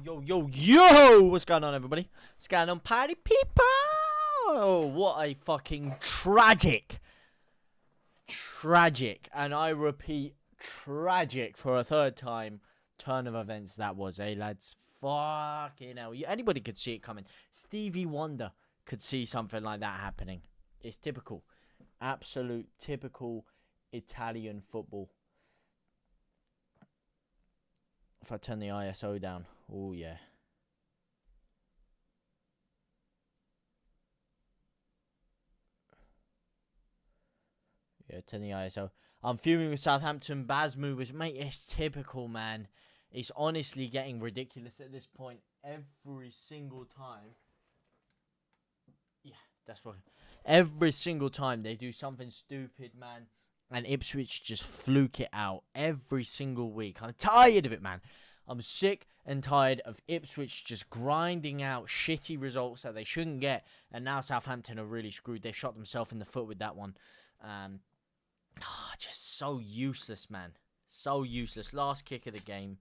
Yo! What's going on, everybody? What's going on, party people? What a fucking tragic, and I repeat, tragic for a third time turn of events that was, lads? Fucking hell. Anybody could see it coming. Stevie Wonder could see something like that happening. It's typical. Absolute typical Italian football. If I turn the ISO down. Oh, yeah. Yeah, turn the ISO. I'm fuming with Southampton. Basmu was, mate, it's typical, man. It's honestly getting ridiculous at this point every single time. Yeah, that's what. Every single time they do something stupid, man. And Ipswich just fluke it out every single week. I'm tired of it, man. I'm sick and tired of Ipswich just grinding out shitty results that they shouldn't get. And now Southampton are really screwed. They've shot themselves in the foot with that one. Just so useless, man. So useless. Last kick of the game.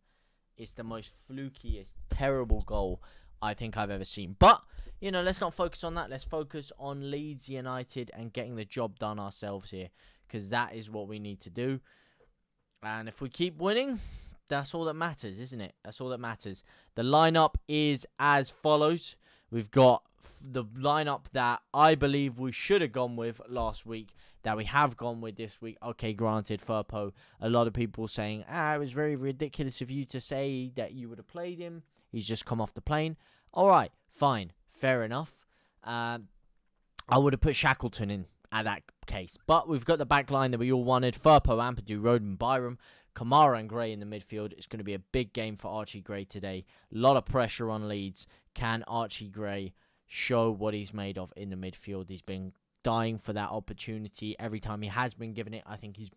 It's the most flukiest, terrible goal I think I've ever seen. But, you know, let's not focus on that. Let's focus on Leeds United and getting the job done ourselves here. Because that is what we need to do. And if we keep winning, that's all that matters, isn't it? That's all that matters. The lineup is as follows. We've got the lineup that I believe we should have gone with last week, that we have gone with this week. Okay, granted, Firpo, a lot of people saying, it was very ridiculous of you to say that you would have played him. He's just come off the plane. All right, fine, fair enough. I would have put Shackleton in at that case. But we've got the back line that we all wanted. Firpo, Ampadu, Roden, Byram, Kamara and Gray in the midfield. It's going to be a big game for Archie Gray today. A lot of pressure on Leeds. Can Archie Gray show what he's made of in the midfield? He's been dying for that opportunity. Every time he has been given it, I think he's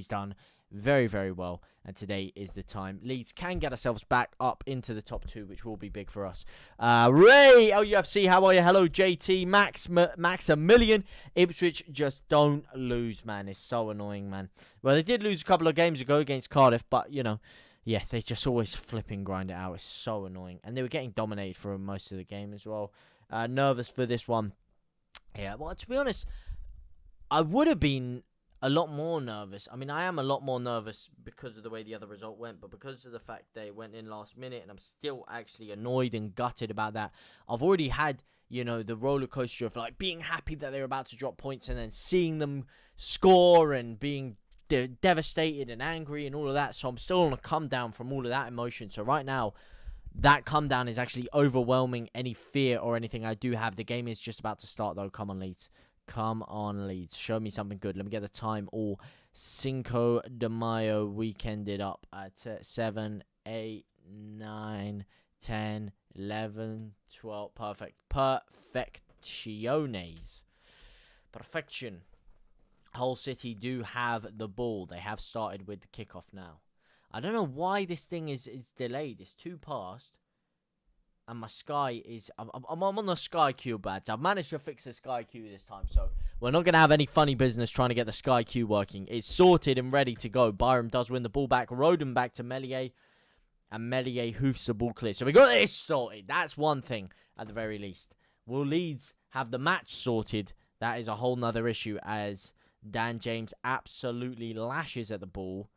done very, very well. And today is the time. Leeds can get ourselves back up into the top 2, which will be big for us. Ray, LUFC, how are you? Hello, JT, Max a million. Ipswich just don't lose, man. It's so annoying, man. Well, they did lose a couple of games ago against Cardiff, but, you know, yeah, they just always flipping grind it out. It's so annoying. And they were getting dominated for most of the game as well. Nervous for this one. Yeah, well, to be honest, I would have been a lot more nervous. I mean, I am a lot more nervous because of the way the other result went, but because of the fact they went in last minute, and I'm still actually annoyed and gutted about that. I've already had, you know, the roller coaster of like being happy that they were about to drop points and then seeing them score and being devastated and angry and all of that. So I'm still on a come down from all of that emotion. So right now, that come down is actually overwhelming any fear or anything I do have. The game is just about to start though. Come on, Leeds. Come on, Leeds. Show me something good. Let me get the time. All Cinco de Mayo weekended up at 7, 8, 9, 10, 11, 12. Perfect. Perfectiones. Perfection. Hull City do have the ball. They have started with the kickoff now. I don't know why this thing is delayed. It's 2 past. And my Sky is... I'm on the Sky Q badge. I've managed to fix the Sky Q this time. So we're not going to have any funny business trying to get the Sky Q working. It's sorted and ready to go. Byram does win the ball back. Roden back to Melier. And Melier hoofs the ball clear. So we got this sorted. That's one thing at the very least. Will Leeds have the match sorted? That is a whole nother issue as Dan James absolutely lashes at the ball.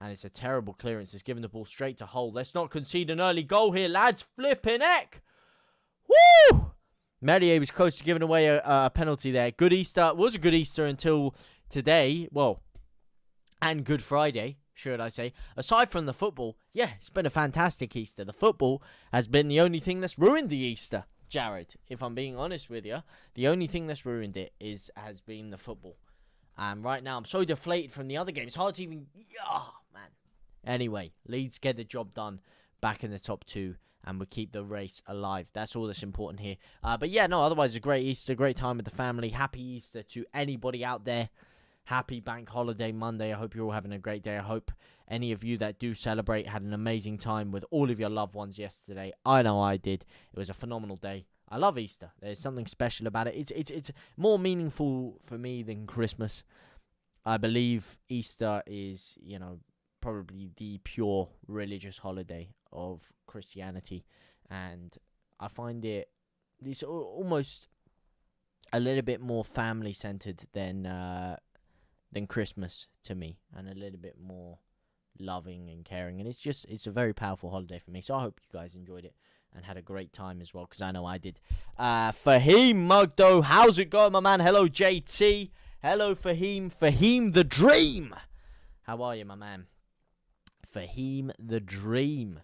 And it's a terrible clearance. It's given the ball straight to Hull. Let's not concede an early goal here, lads. Flipping heck. Woo! Melier was close to giving away a penalty there. Good Easter. Was a good Easter until today. Well, and Good Friday, should I say. Aside from the football, yeah, it's been a fantastic Easter. The football has been the only thing that's ruined the Easter, Jared. If I'm being honest with you, the only thing that's ruined it has been the football. And right now, I'm so deflated from the other game. It's hard to even... Oh, man. Anyway, Leeds get the job done back in the top 2. And we keep the race alive. That's all that's important here. But yeah, no, otherwise, a great Easter. Great time with the family. Happy Easter to anybody out there. Happy Bank Holiday Monday. I hope you're all having a great day. I hope any of you that do celebrate had an amazing time with all of your loved ones yesterday. I know I did. It was a phenomenal day. I love Easter. There's something special about it. It's more meaningful for me than Christmas. I believe Easter is, you know, probably the pure religious holiday of Christianity, and I find it's almost a little bit more family centered than Christmas to me, and a little bit more loving and caring, and it's a very powerful holiday for me. So I hope you guys enjoyed it and had a great time as well, because I know I did. Fahim Mugdo, how's it going, my man? Hello, JT. Hello, Fahim the Dream. How are you, my man? Fahim the Dream.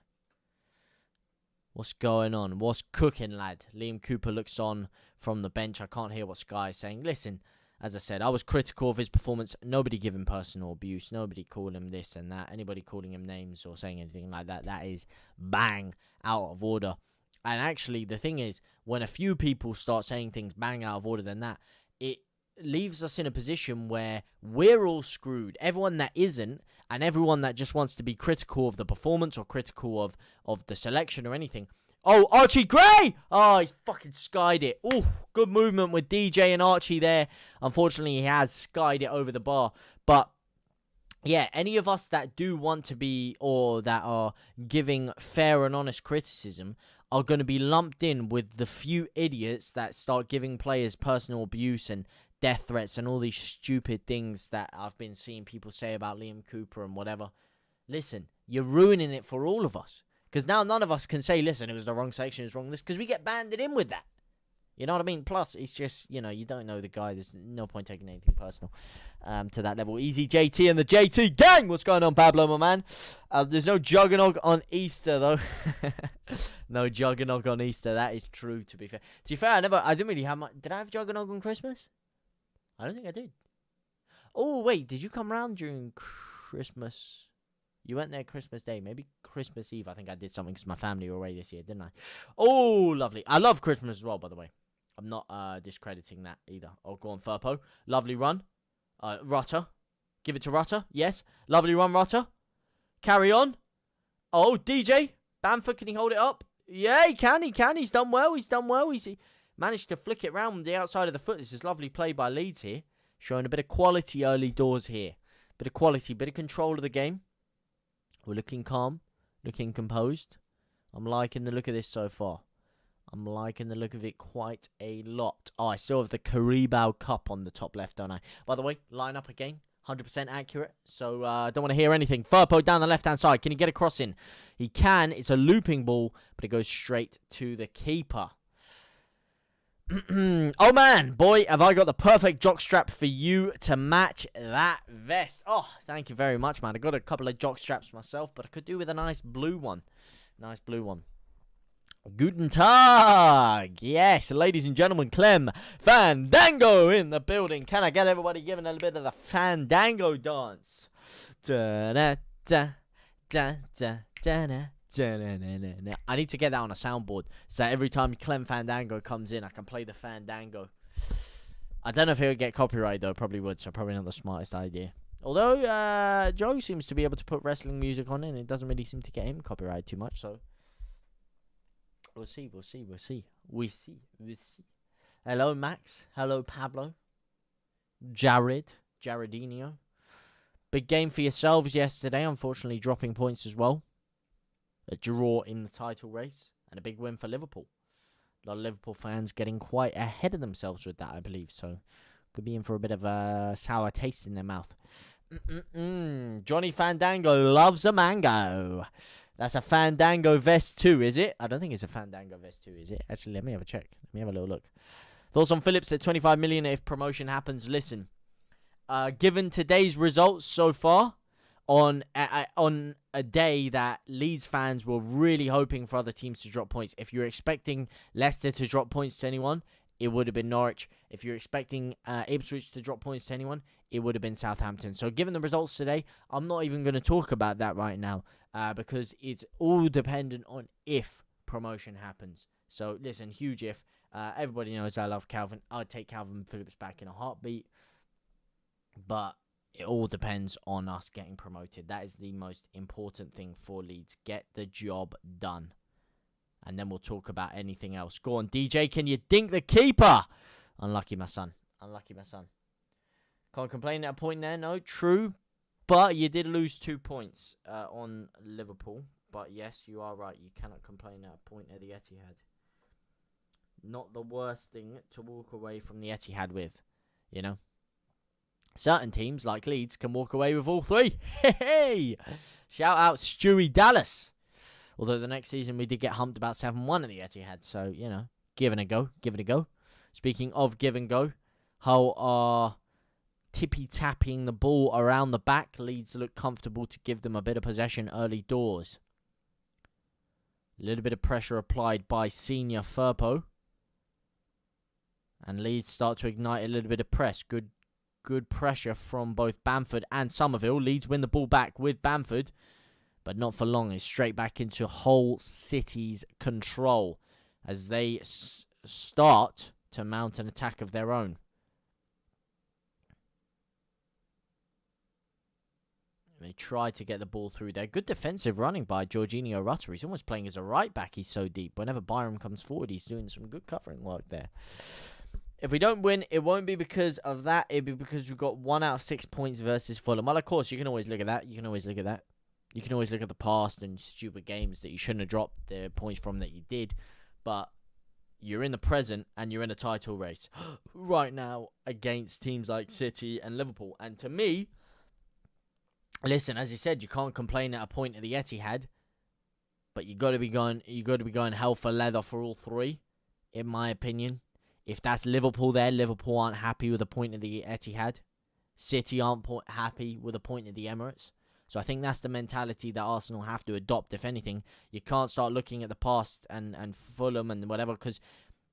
What's going on? What's cooking, lad? Liam Cooper looks on from the bench. I can't hear what Sky is saying. Listen, as I said, I was critical of his performance. Nobody give him personal abuse. Nobody call him this and that. Anybody calling him names or saying anything like that, that is bang out of order. And actually, the thing is, when a few people start saying things bang out of order than that, it leaves us in a position where we're all screwed. Everyone that isn't, and everyone that just wants to be critical of the performance or critical of the selection or anything. Oh, Archie Gray! Oh, he fucking skied it. Oh, good movement with DJ and Archie there. Unfortunately, he has skied it over the bar. But, yeah, any of us that do want to be, or that are giving fair and honest criticism, are going to be lumped in with the few idiots that start giving players personal abuse and death threats and all these stupid things that I've been seeing people say about Liam Cooper and whatever. Listen, you're ruining it for all of us. Because now none of us can say, listen, it was the wrong section, it was wrong this, because we get banded in with that. You know what I mean? Plus, it's just, you know, you don't know the guy. There's no point taking anything personal to that level. Easy JT and the JT gang. What's going on, Pablo, my man? There's no juggernog on Easter, though. No juggernog on Easter. That is true, to be fair. To be fair, I didn't really have much. Did I have juggernog on Christmas? I don't think I did. Oh, wait. Did you come around during Christmas? You went there Christmas Day. Maybe Christmas Eve. I think I did something because my family were away this year, didn't I? Oh, lovely. I love Christmas as well, by the way. I'm not discrediting that either. Oh, go on, Furpo. Lovely run. Rutter. Give it to Rutter. Yes. Lovely run, Rutter. Carry on. Oh, DJ. Bamford, can he hold it up? Yeah, he can. He can. He's done well. He's done well. He managed to flick it round with the outside of the foot. This is lovely play by Leeds here. Showing a bit of quality early doors here. Bit of quality, bit of control of the game. We're looking calm. Looking composed. I'm liking the look of this so far. I'm liking the look of it quite a lot. Oh, I still have the Carabao Cup on the top left, don't I? By the way, line up again. 100% accurate. So, I don't want to hear anything. Furpo down the left-hand side. Can he get a cross in? He can. It's a looping ball, but it goes straight to the keeper. Oh, man. Boy, have I got the perfect jockstrap for you to match that vest. Oh, thank you very much, man. I got a couple of jockstraps myself, but I could do with a nice blue one. Nice blue one. Guten Tag! Yes, ladies and gentlemen, Clem Fandango in the building. Can I get everybody giving a little bit of the Fandango dance? I need to get that on a soundboard, so every time Clem Fandango comes in, I can play the Fandango. I don't know if he'll get copyright, though. Probably would, so probably not the smartest idea. Although, Joe seems to be able to put wrestling music on it, and it doesn't really seem to get him copyright too much, so... We'll see. Hello, Max. Hello, Pablo. Jaredinho. Big game for yourselves yesterday. Unfortunately, dropping points as well. A draw in the title race. And a big win for Liverpool. A lot of Liverpool fans getting quite ahead of themselves with that, I believe. So, could be in for a bit of a sour taste in their mouth. Johnny Fandango loves a mango. That's a Fandango vest too, is it? I don't think it's a Fandango vest too, is it? Actually, let me have a check. Let me have a little look. Thoughts on Phillips at 25 million if promotion happens? Listen, given today's results so far, on a day that Leeds fans were really hoping for other teams to drop points. If you're expecting Leicester to drop points to anyone, it would have been Norwich. If you're expecting Ipswich to drop points to anyone, it would have been Southampton. So given the results today, I'm not even going to talk about that right now because it's all dependent on if promotion happens. So listen, huge if. Everybody knows I love Calvin. I'd take Calvin Phillips back in a heartbeat. But it all depends on us getting promoted. That is the most important thing for Leeds. Get the job done. And then we'll talk about anything else. Go on, DJ. Can you dink the keeper? Unlucky, my son. Unlucky, my son. Can't complain at a point there. No, true. But you did lose 2 points on Liverpool. But yes, you are right. You cannot complain at a point at the Etihad. Not the worst thing to walk away from the Etihad with, you know. Certain teams, like Leeds, can walk away with all 3. Hey! Shout out Stewie Dallas. Although the next season we did get humped about 7-1 at the Etihad. So, you know, give it a go. Give it a go. Speaking of give and go, Hull are tippy-tapping the ball around the back. Leeds look comfortable to give them a bit of possession early doors. A little bit of pressure applied by senior Firpo. And Leeds start to ignite a little bit of press. Good pressure from both Bamford and Somerville. Leeds win the ball back with Bamford. But not for long. It's straight back into Hull City's control. As they start to mount an attack of their own. They try to get the ball through there. Good defensive running by Jorginho Rutter. He's almost playing as a right back. He's so deep. Whenever Byram comes forward, he's doing some good covering work there. If we don't win, it won't be because of that. It'll be because we've got 1 out of 6 points versus Fulham. Well, of course, you can always look at that. You can always look at the past and stupid games that you shouldn't have dropped the points from that you did. But you're in the present and you're in a title race right now against teams like City and Liverpool. And to me, listen, as you said, you can't complain at a point at the Etihad, but you got to be going hell for leather for all 3, in my opinion. If that's Liverpool there, Liverpool aren't happy with a point at the Etihad. City aren't happy with a point at the Emirates. So I think that's the mentality that Arsenal have to adopt, if anything. You can't start looking at the past and Fulham and whatever, because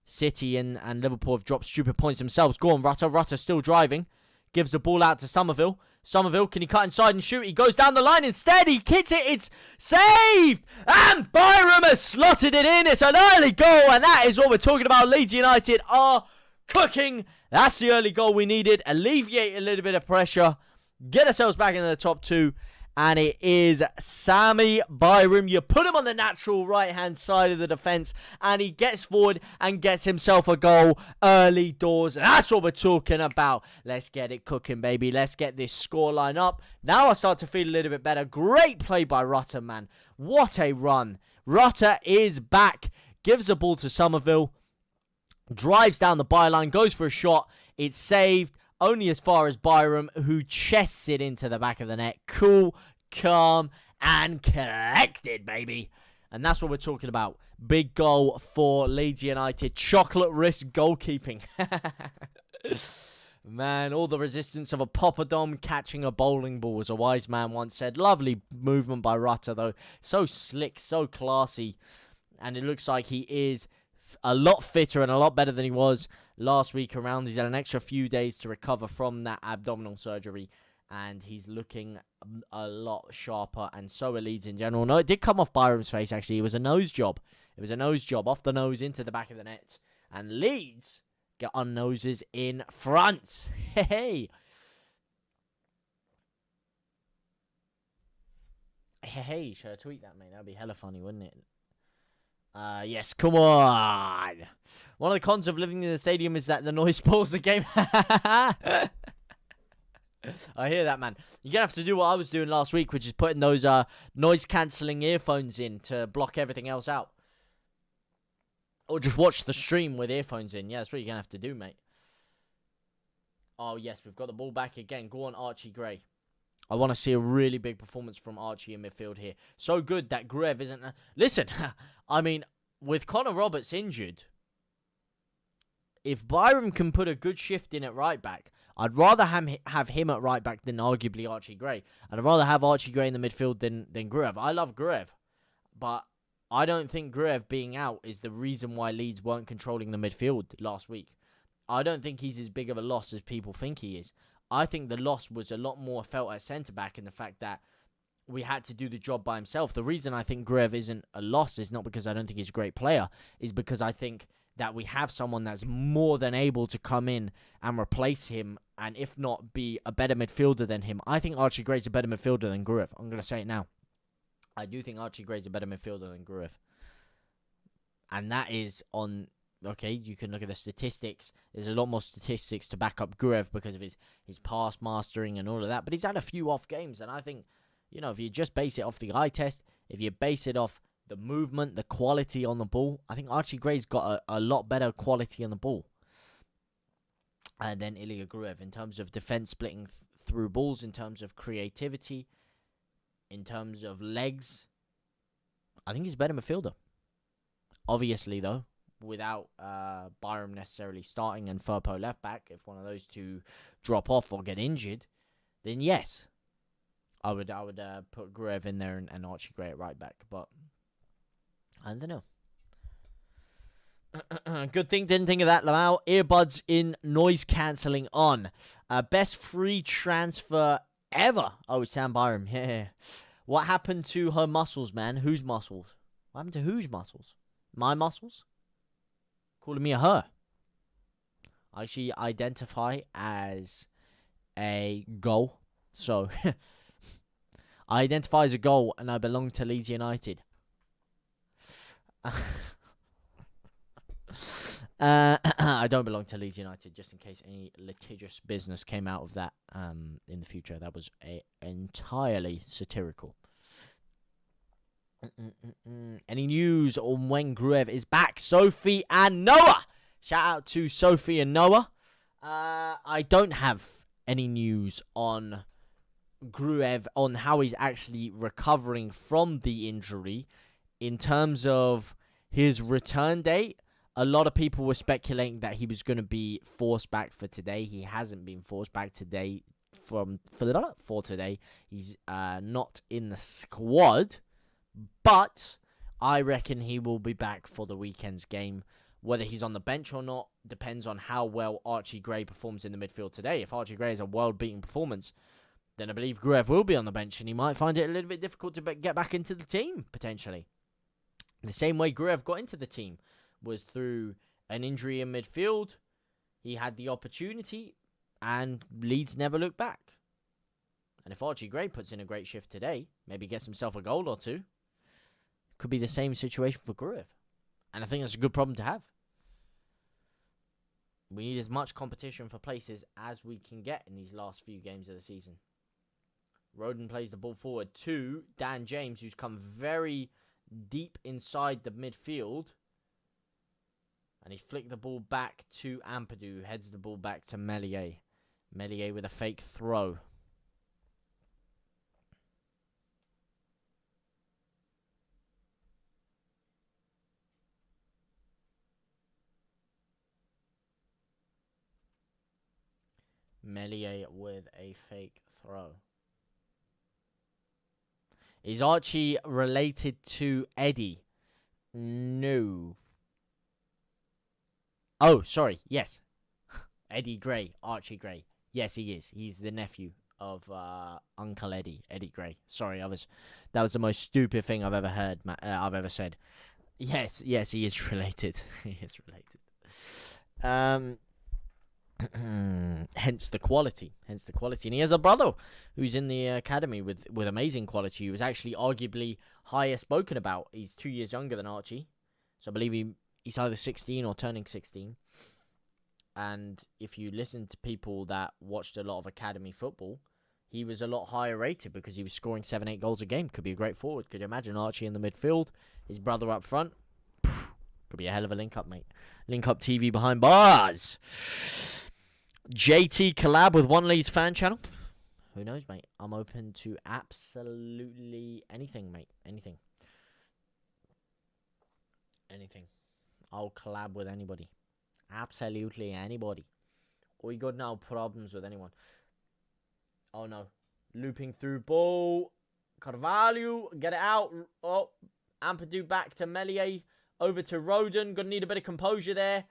City and Liverpool have dropped stupid points themselves. Go on, Rutter. Rutter still driving. Gives the ball out to Somerville. Somerville, can he cut inside and shoot? He goes down the line instead. He kicks it. It's saved. And Byram has slotted it in. It's an early goal. And that is what we're talking about. Leeds United are cooking. That's the early goal we needed. Alleviate a little bit of pressure. Get ourselves back into the top 2. And it is Sammy Byram. You put him on the natural right-hand side of the defence. And he gets forward and gets himself a goal early doors. And that's what we're talking about. Let's get it cooking, baby. Let's get this scoreline up. Now I start to feel a little bit better. Great play by Rutter, man. What a run. Rutter is back. Gives the ball to Somerville. Drives down the byline. Goes for a shot. It's saved. Only as far as Byram, who chests it into the back of the net. Cool, calm, and collected, baby. And that's what we're talking about. Big goal for Leeds United. Chocolate wrist goalkeeping. Man, all the resistance of a poppadom catching a bowling ball, as a wise man once said. Lovely movement by Rutter, though. So slick, so classy. And it looks like he is a lot fitter and a lot better than he was last week around. He's had an extra few days to recover from that abdominal surgery, and he's looking a lot sharper, and so are Leeds in general. No, it did come off Byram's face, actually. It was a nose job. It was a nose job off the nose into the back of the net, and Leeds get on noses in front. Hey. Hey, should I tweet that, mate? That'd be hella funny, wouldn't it? Yes, come on. One of the cons of living in the stadium is that the noise spoils the game. I hear that, man. You're going to have to do what I was doing last week, which is putting those noise-cancelling earphones in to block everything else out. Or just watch the stream with earphones in. Yeah, that's what you're going to have to do, mate. Oh, yes, we've got the ball back again. Go on, Archie Gray. I want to see a really big performance from Archie in midfield here. So good that Gruev isn't... Listen, I mean, with Connor Roberts injured, if Byram can put a good shift in at right back, I'd rather have him at right back than arguably Archie Gray. And I'd rather have Archie Gray in the midfield than Gruev. I love Gruev, but I don't think Gruev being out is the reason why Leeds weren't controlling the midfield last week. I don't think he's as big of a loss as people think he is. I think the loss was a lot more felt at centre-back in the fact that we had to do the job by himself. The reason I think Gruev isn't a loss is not because I don't think he's a great player, is because I think that we have someone that's more than able to come in and replace him, and if not, be a better midfielder than him. I think Archie Gray's a better midfielder than Gruev. I'm going to say it now. I do think Archie Gray's a better midfielder than Gruev. And that is on Okay, you can look at the statistics. There's a lot more statistics to back up Gruev because of his pass mastering and all of that. But he's had a few off games, and I think, if you just base it off the eye test, if you base it off the movement, the quality on the ball, I think Archie Gray's got a lot better quality on the ball than Ilya Gruev in terms of defense splitting through balls, in terms of creativity, in terms of legs. I think he's a better midfielder. Obviously, though, without Byram necessarily starting and Firpo left back, if one of those two drop off or get injured, then yes, I would put Gruev in there and Archie Gray at right back. But I don't know. Good thing didn't think of that, Lamau. Earbuds in, noise cancelling on. Best free transfer ever. Oh, it's Sam Byram. Yeah. What happened to her muscles, man? Whose muscles? What happened to whose muscles? My muscles? Calling me a her. I actually identify as a goal. So, I identify as a goal and I belong to Leeds United. I don't belong to Leeds United, just in case any litigious business came out of that in the future. That was entirely satirical. Any news on when Gruev is back? Sophie and Noah. Shout out to Sophie and Noah. I don't have any news on Gruev, on how he's actually recovering from the injury. In terms of his return date, a lot of people were speculating that he was going to be forced back for today. He hasn't been forced back today for today. He's not in the squad, but I reckon he will be back for the weekend's game. Whether he's on the bench or not depends on how well Archie Gray performs in the midfield today. If Archie Gray has a world-beating performance, then I believe Gruev will be on the bench, and he might find it a little bit difficult to get back into the team, potentially. The same way Gruev got into the team was through an injury in midfield. He had the opportunity, and Leeds never looked back. And if Archie Gray puts in a great shift today, maybe gets himself a goal or two, could be the same situation for Gruev. And I think that's a good problem to have. We need as much competition for places as we can get in these last few games of the season. Roden plays the ball forward to Dan James, who's come very deep inside the midfield. And he's flicked the ball back to Ampadu, who heads the ball back to Meslier. Meslier with a fake throw. Meslier with a fake throw. Is Archie related to Eddie? No. Oh, sorry. Yes. Eddie Gray. Archie Gray. Yes, he is. He's the nephew of Uncle Eddie. Eddie Gray. Sorry, that was the most stupid thing I've ever heard. I've ever said. Yes, he is related. He is related. Hence the quality. And he has a brother who's in the academy with amazing quality. He was actually arguably higher spoken about. He's 2 years younger than Archie. So I believe he's either 16 or turning 16. And if you listen to people that watched a lot of academy football, he was a lot higher rated because he was scoring 7-8 goals a game. Could be a great forward. Could you imagine Archie in the midfield, his brother up front? Could be a hell of a link-up, mate. Link-up TV behind bars. JT collab with One Leeds fan channel. Who knows, mate? I'm open to absolutely anything, mate. Anything. I'll collab with anybody. Absolutely anybody. We got no problems with anyone. Oh, no. Looping through ball. Carvalho. Get it out. Oh. Ampadu back to Meslier. Over to Roden. Gonna need a bit of composure there.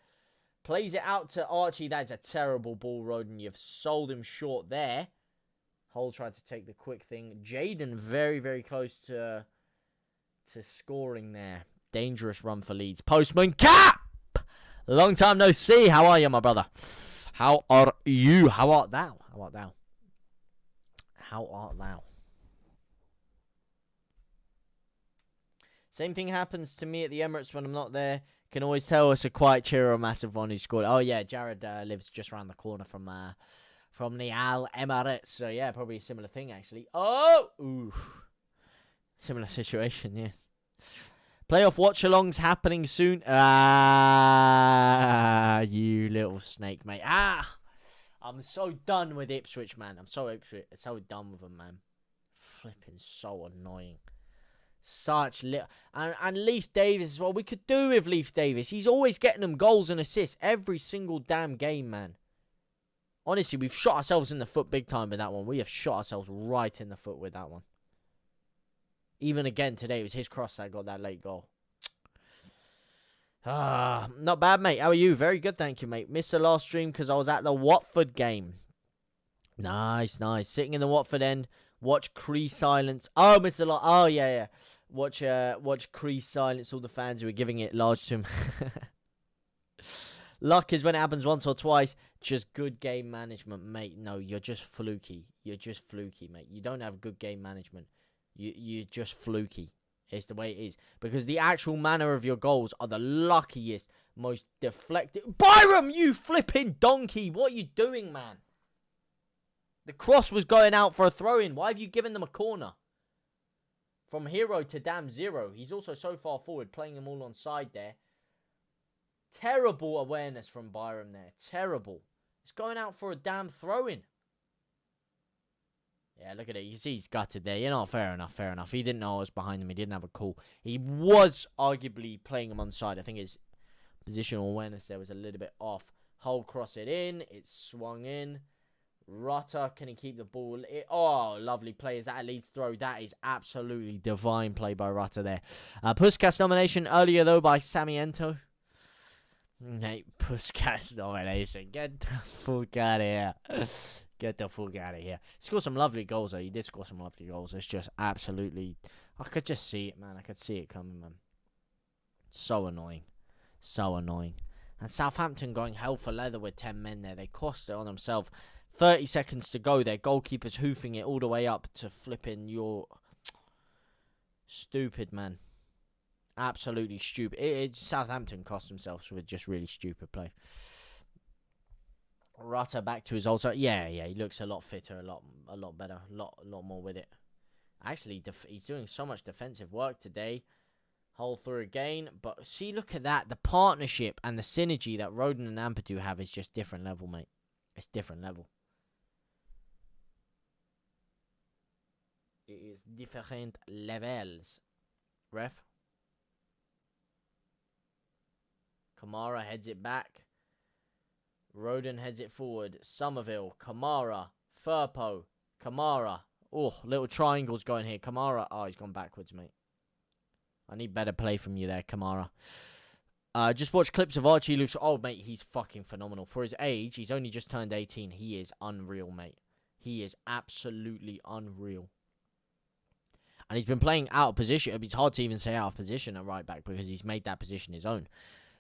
Plays it out to Archie. That is a terrible ball, Roden. You've sold him short there. Hull tried to take the quick thing. Jaden very, very close to scoring there. Dangerous run for Leeds. Postman Cap! Long time no see. How are you, my brother? How are you? How art thou? Same thing happens to me at the Emirates when I'm not there. Can always tell it's a quiet cheer or a massive one who scored. Oh yeah, Jared lives just around the corner from the Al Emirates. So yeah, probably a similar thing actually. Oh, ooh, similar situation. Yeah. Playoff watch-alongs happening soon. Ah, you little snake, mate. Ah, I'm so done with Ipswich, man. I'm so done with them, man. Flipping so annoying. Such little. And Leif Davis as well. We could do with Leif Davis. He's always getting them goals and assists every single damn game, man. Honestly, we've shot ourselves in the foot big time with that one. We have shot ourselves right in the foot with that one. Even again today, it was his cross that got that late goal. Ah, not bad, mate. How are you? Very good, thank you, mate. Missed the last stream because I was at the Watford game. Nice, nice. Sitting in the Watford end. Watch Cree silence. Oh, missed a lot. Oh, yeah. Watch Cree silence all the fans who were giving it large to him. Luck is when it happens once or twice. Just good game management, mate. No, you're just fluky. You're just fluky, mate. You don't have good game management. You're just fluky. It's the way it is. Because the actual manner of your goals are the luckiest, most deflected. Byram, you flipping donkey. What are you doing, man? The cross was going out for a throw-in. Why have you given them a corner? From hero to damn zero. He's also so far forward, playing them all on side there. Terrible awareness from Byram there. Terrible. It's going out for a damn throw-in. Yeah, look at it. You see he's gutted there. You know, fair enough, fair enough. He didn't know I was behind him. He didn't have a call. He was arguably playing him on side. I think his positional awareness there was a little bit off. Hull cross it in. It's swung in. Rutter, can he keep the ball? Oh, lovely play. Is that a Leeds throw? That is absolutely divine play by Rutter there. Puskas nomination earlier, though, by Samiento. Mate, Puskas nomination. Get the fuck out of here. Get the fuck out of here. He scored some lovely goals, though. He did score some lovely goals. It's just absolutely... I could just see it, man. I could see it coming, man. So annoying. So annoying. And Southampton going hell for leather with 10 men there. They cost it on themselves. 30 seconds to go. Their goalkeeper's hoofing it all the way up to flipping your... Stupid, man. Absolutely stupid. Southampton cost themselves with just really stupid play. Rutter back to his old side. Yeah, he looks a lot fitter, a lot better, a lot more with it. Actually, he's doing so much defensive work today. Hull through again. But see, look at that. The partnership and the synergy that Rodon and Ampadu have is just different level, mate. It's different level. It is different levels. Ref. Kamara heads it back. Rodon heads it forward. Somerville, Kamara, Firpo, Kamara. Oh, little triangles going here. Kamara. Oh, he's gone backwards, mate. I need better play from you there, Kamara. Just watch clips of Archie. Looks. Oh, mate, he's fucking phenomenal. For his age, he's only just turned 18. He is unreal, mate. He is absolutely unreal. And he's been playing out of position. It's hard to even say out of position at right back because he's made that position his own.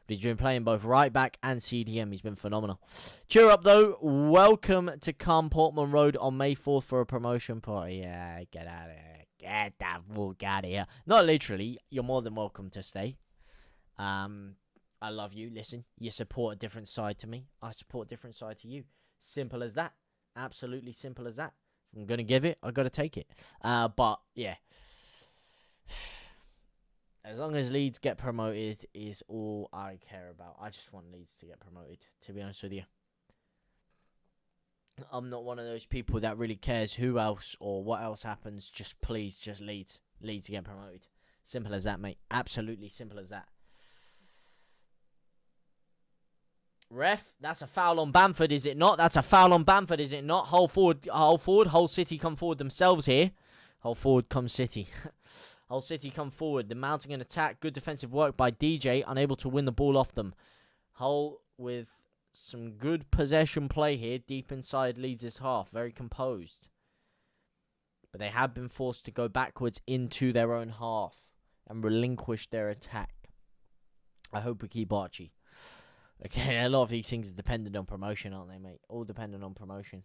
But he's been playing both right back and CDM. He's been phenomenal. Cheer up, though. Welcome to Calm Portman Road on May 4th for a promotion party. Yeah, get out of here. Get that fuck out of here. Not literally. You're more than welcome to stay. I love you. Listen, you support a different side to me. I support a different side to you. Simple as that. Absolutely simple as that. If I'm going to give it, I've got to take it. But, yeah. As long as Leeds get promoted is all I care about. I just want Leeds to get promoted, to be honest with you. I'm not one of those people that really cares who else or what else happens. Just please, just Leeds. Leeds to get promoted. Simple as that, mate. Absolutely simple as that. Ref, that's a foul on Bamford, is it not? That's a foul on Bamford, is it not? Hull forward. Hull City come forward themselves here. Hull forward come City. Hull City come forward. They're mounting an attack. Good defensive work by DJ. Unable to win the ball off them. Hull with some good possession play here. Deep inside Leeds' half. Very composed. But they have been forced to go backwards into their own half. And relinquish their attack. I hope we keep Archie. Okay, a lot of these things are dependent on promotion, aren't they, mate? All dependent on promotion.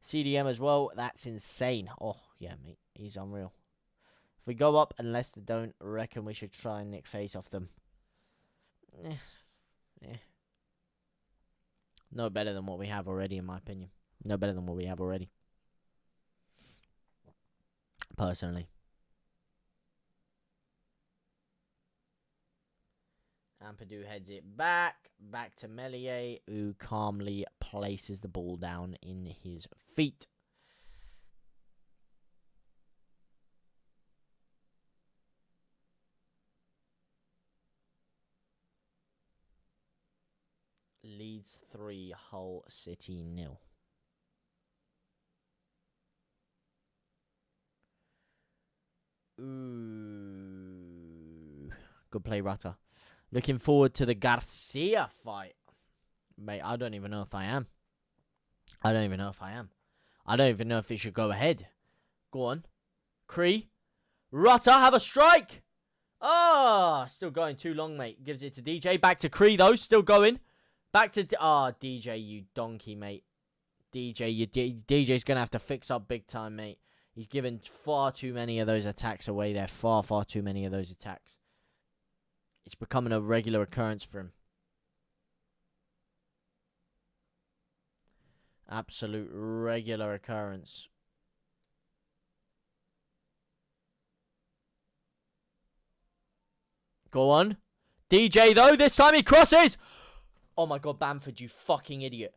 CDM as well. That's insane. Oh, yeah, mate. He's unreal. If we go up and Leicester don't, reckon we should try and nick face off them. No better than what we have already, in my opinion. No better than what we have already. Personally. Ampadu heads it back to Melier, who calmly places the ball down in his feet. Leeds 3, Hull City 0. Ooh. Good play, Rutter. Looking forward to the Garcia fight. Mate, I don't even know if I am. I don't even know if it should go ahead. Go on. Cree. Rutter, have a strike. Ah, still going too long, mate. Gives it to DJ. Back to Cree, though. Still going. Back to... DJ, you donkey, mate. DJ's going to have to fix up big time, mate. He's given far too many of those attacks away there. Far too many of those attacks. It's becoming a regular occurrence for him. Absolute regular occurrence. Go on. DJ, though. This time he crosses. Oh, my God. Bamford, you fucking idiot.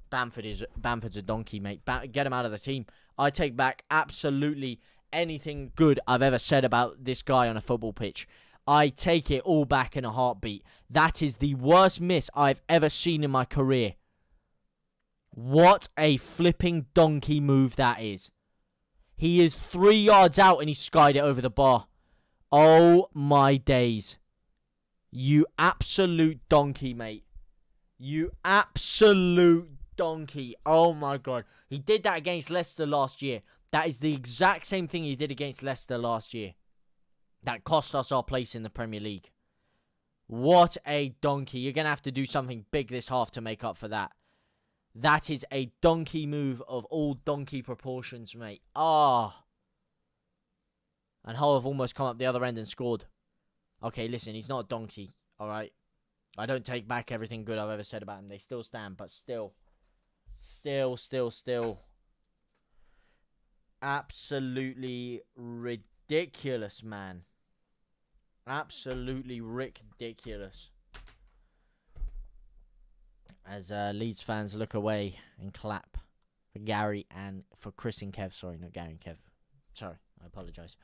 Bamford's a donkey, mate. Get him out of the team. I take back absolutely anything good I've ever said about this guy on a football pitch. I take it all back in a heartbeat. That is the worst miss I've ever seen in my career. What a flipping donkey move that is. He is 3 yards out and he skied it over the bar. Oh my days. You absolute donkey, mate. You absolute donkey. Oh my God. He did that against Leicester last year. That is the exact same thing he did against Leicester last year. That cost us our place in the Premier League. What a donkey. You're going to have to do something big this half to make up for that. That is a donkey move of all donkey proportions, mate. Ah. And Hull have almost come up the other end and scored. Okay, listen, he's not a donkey, all right? I don't take back everything good I've ever said about him. They still stand, but still. Absolutely ridiculous, man. Absolutely ridiculous. As Leeds fans look away and clap for Gary and for Chris and Kev. Sorry, not Gary and Kev. Sorry, I apologise.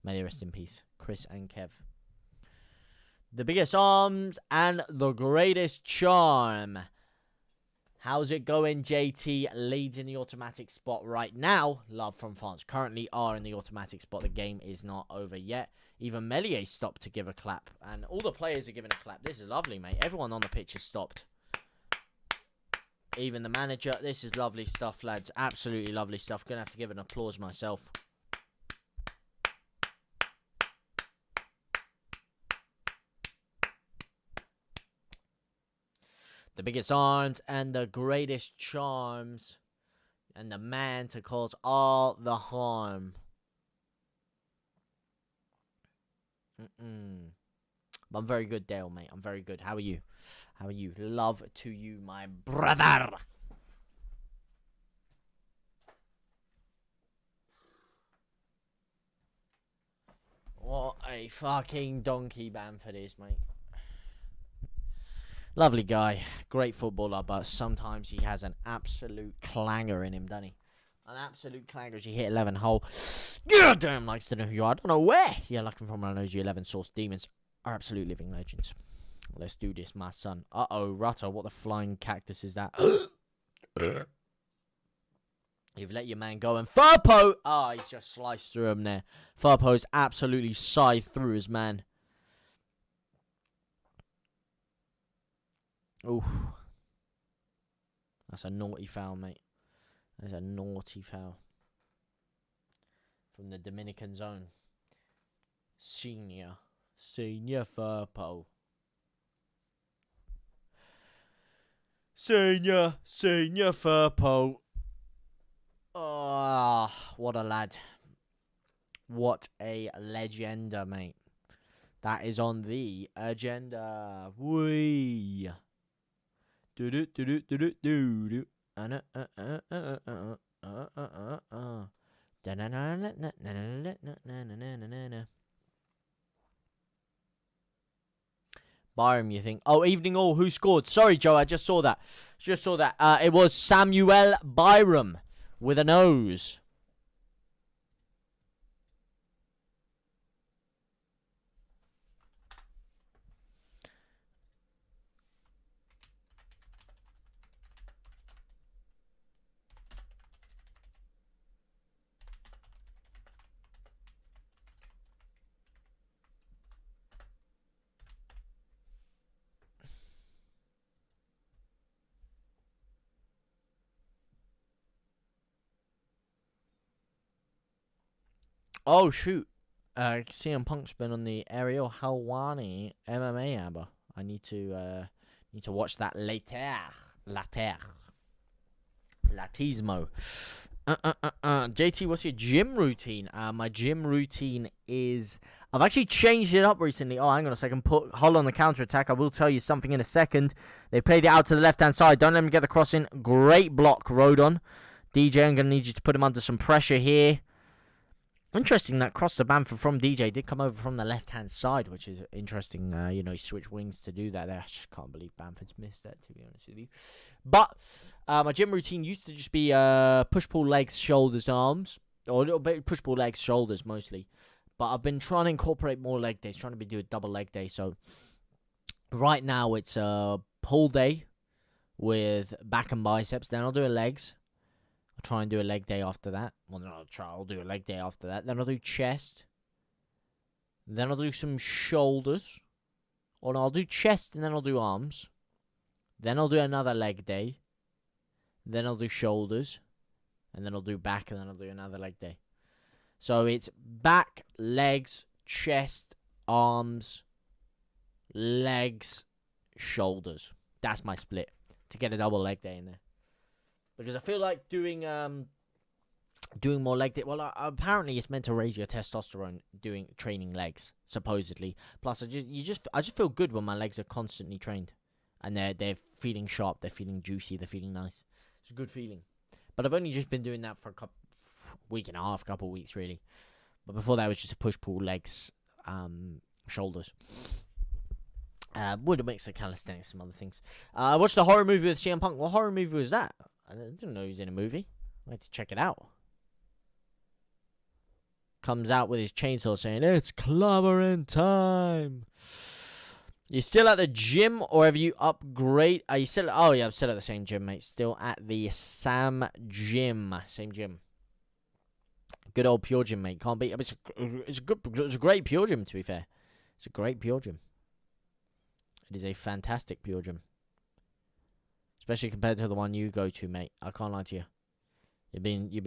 May they rest in peace. Chris and Kev. The biggest arms and the greatest charm. How's it going, JT? Leeds in the automatic spot right now. Love from France currently are in the automatic spot. The game is not over yet. Even Melier stopped to give a clap. And all the players are giving a clap. This is lovely, mate. Everyone on the pitch has stopped. Even the manager. This is lovely stuff, lads. Absolutely lovely stuff. Gonna have to give an applause myself. The biggest arms and the greatest charms. And the man to cause all the harm. But I'm very good, Dale, mate. I'm very good. How are you? How are you? Love to you, my brother. What a fucking donkey Bamford is, mate. Lovely guy. Great footballer, but sometimes he has an absolute clanger in him, doesn't he? An absolute clanger as you hit 11 hole. God damn, likes to know who you are. I don't know where. Yeah, looking from one of those 11 source demons are absolute living legends. Let's do this, my son. Uh-oh, Rutter, what the flying cactus is that? You've let your man go, and Firpo! Ah, he's just sliced through him there. Firpo's absolutely scythed through his man. Ooh. That's a naughty foul, mate. That's a naughty foul. From the Dominican zone. Senior Firpo. Senior Firpo. Oh, what a lad. What a legenda, mate. That is on the agenda. Wee. Do do do do do do do. Byram, you think? Oh, evening all. Who scored? Sorry, Joe. I just saw that. It was Samuel Byram with a nose. Oh shoot! CM Punk's been on the Ariel Helwani MMA amber. I need to watch that later. Latismo. JT, what's your gym routine? My gym routine is I've actually changed it up recently. Oh, hang on a second. Put Hull on the counter attack. I will tell you something in a second. They played it out to the left hand side. Don't let them get the cross in. Great block, Rodon. DJ, I'm gonna need you to put him under some pressure here. Interesting that cross to Bamford from DJ did come over from the left-hand side, which is interesting. He switched wings to do that there. I just can't believe Bamford's missed that, to be honest with you. But my gym routine used to just be push-pull legs, shoulders, arms. Or a little bit push-pull legs, shoulders mostly. But I've been trying to incorporate more leg days, trying to do a double leg day. So right now it's a pull day with back and biceps. Then I'll do a legs. I'll try and do a leg day after that. Well, no, I'll do a leg day after that. Then I'll do chest. Then I'll do some shoulders. Or no, I'll do chest and then I'll do arms. Then I'll do another leg day. Then I'll do shoulders. And then I'll do back and then I'll do another leg day. So it's back, legs, chest, arms, legs, shoulders. That's my split. To get a double leg day in there. Because I feel like doing more leg day. Well, apparently it's meant to raise your testosterone training legs, supposedly. Plus, I just feel good when my legs are constantly trained, and they're feeling sharp, they're feeling juicy, they're feeling nice. It's a good feeling. But I've only just been doing that for a week and a half, couple of weeks really. But before that, it was just a push pull legs, shoulders. Would a mix of calisthenics and some other things. I watched a horror movie with CM Punk. What horror movie was that? I didn't know he was in a movie. I had to check it out. Comes out with his chainsaw saying, "It's clobbering time." You still at the gym, or have you upgrade? Are you still? Oh yeah, I'm still at the same gym, mate. Still at the same gym. Good old Pure Gym, mate. Can't beat. It's a great Pure Gym, to be fair. It's a great Pure Gym. It is a fantastic Pure Gym. Especially compared to the one you go to, mate. I can't lie to you. You've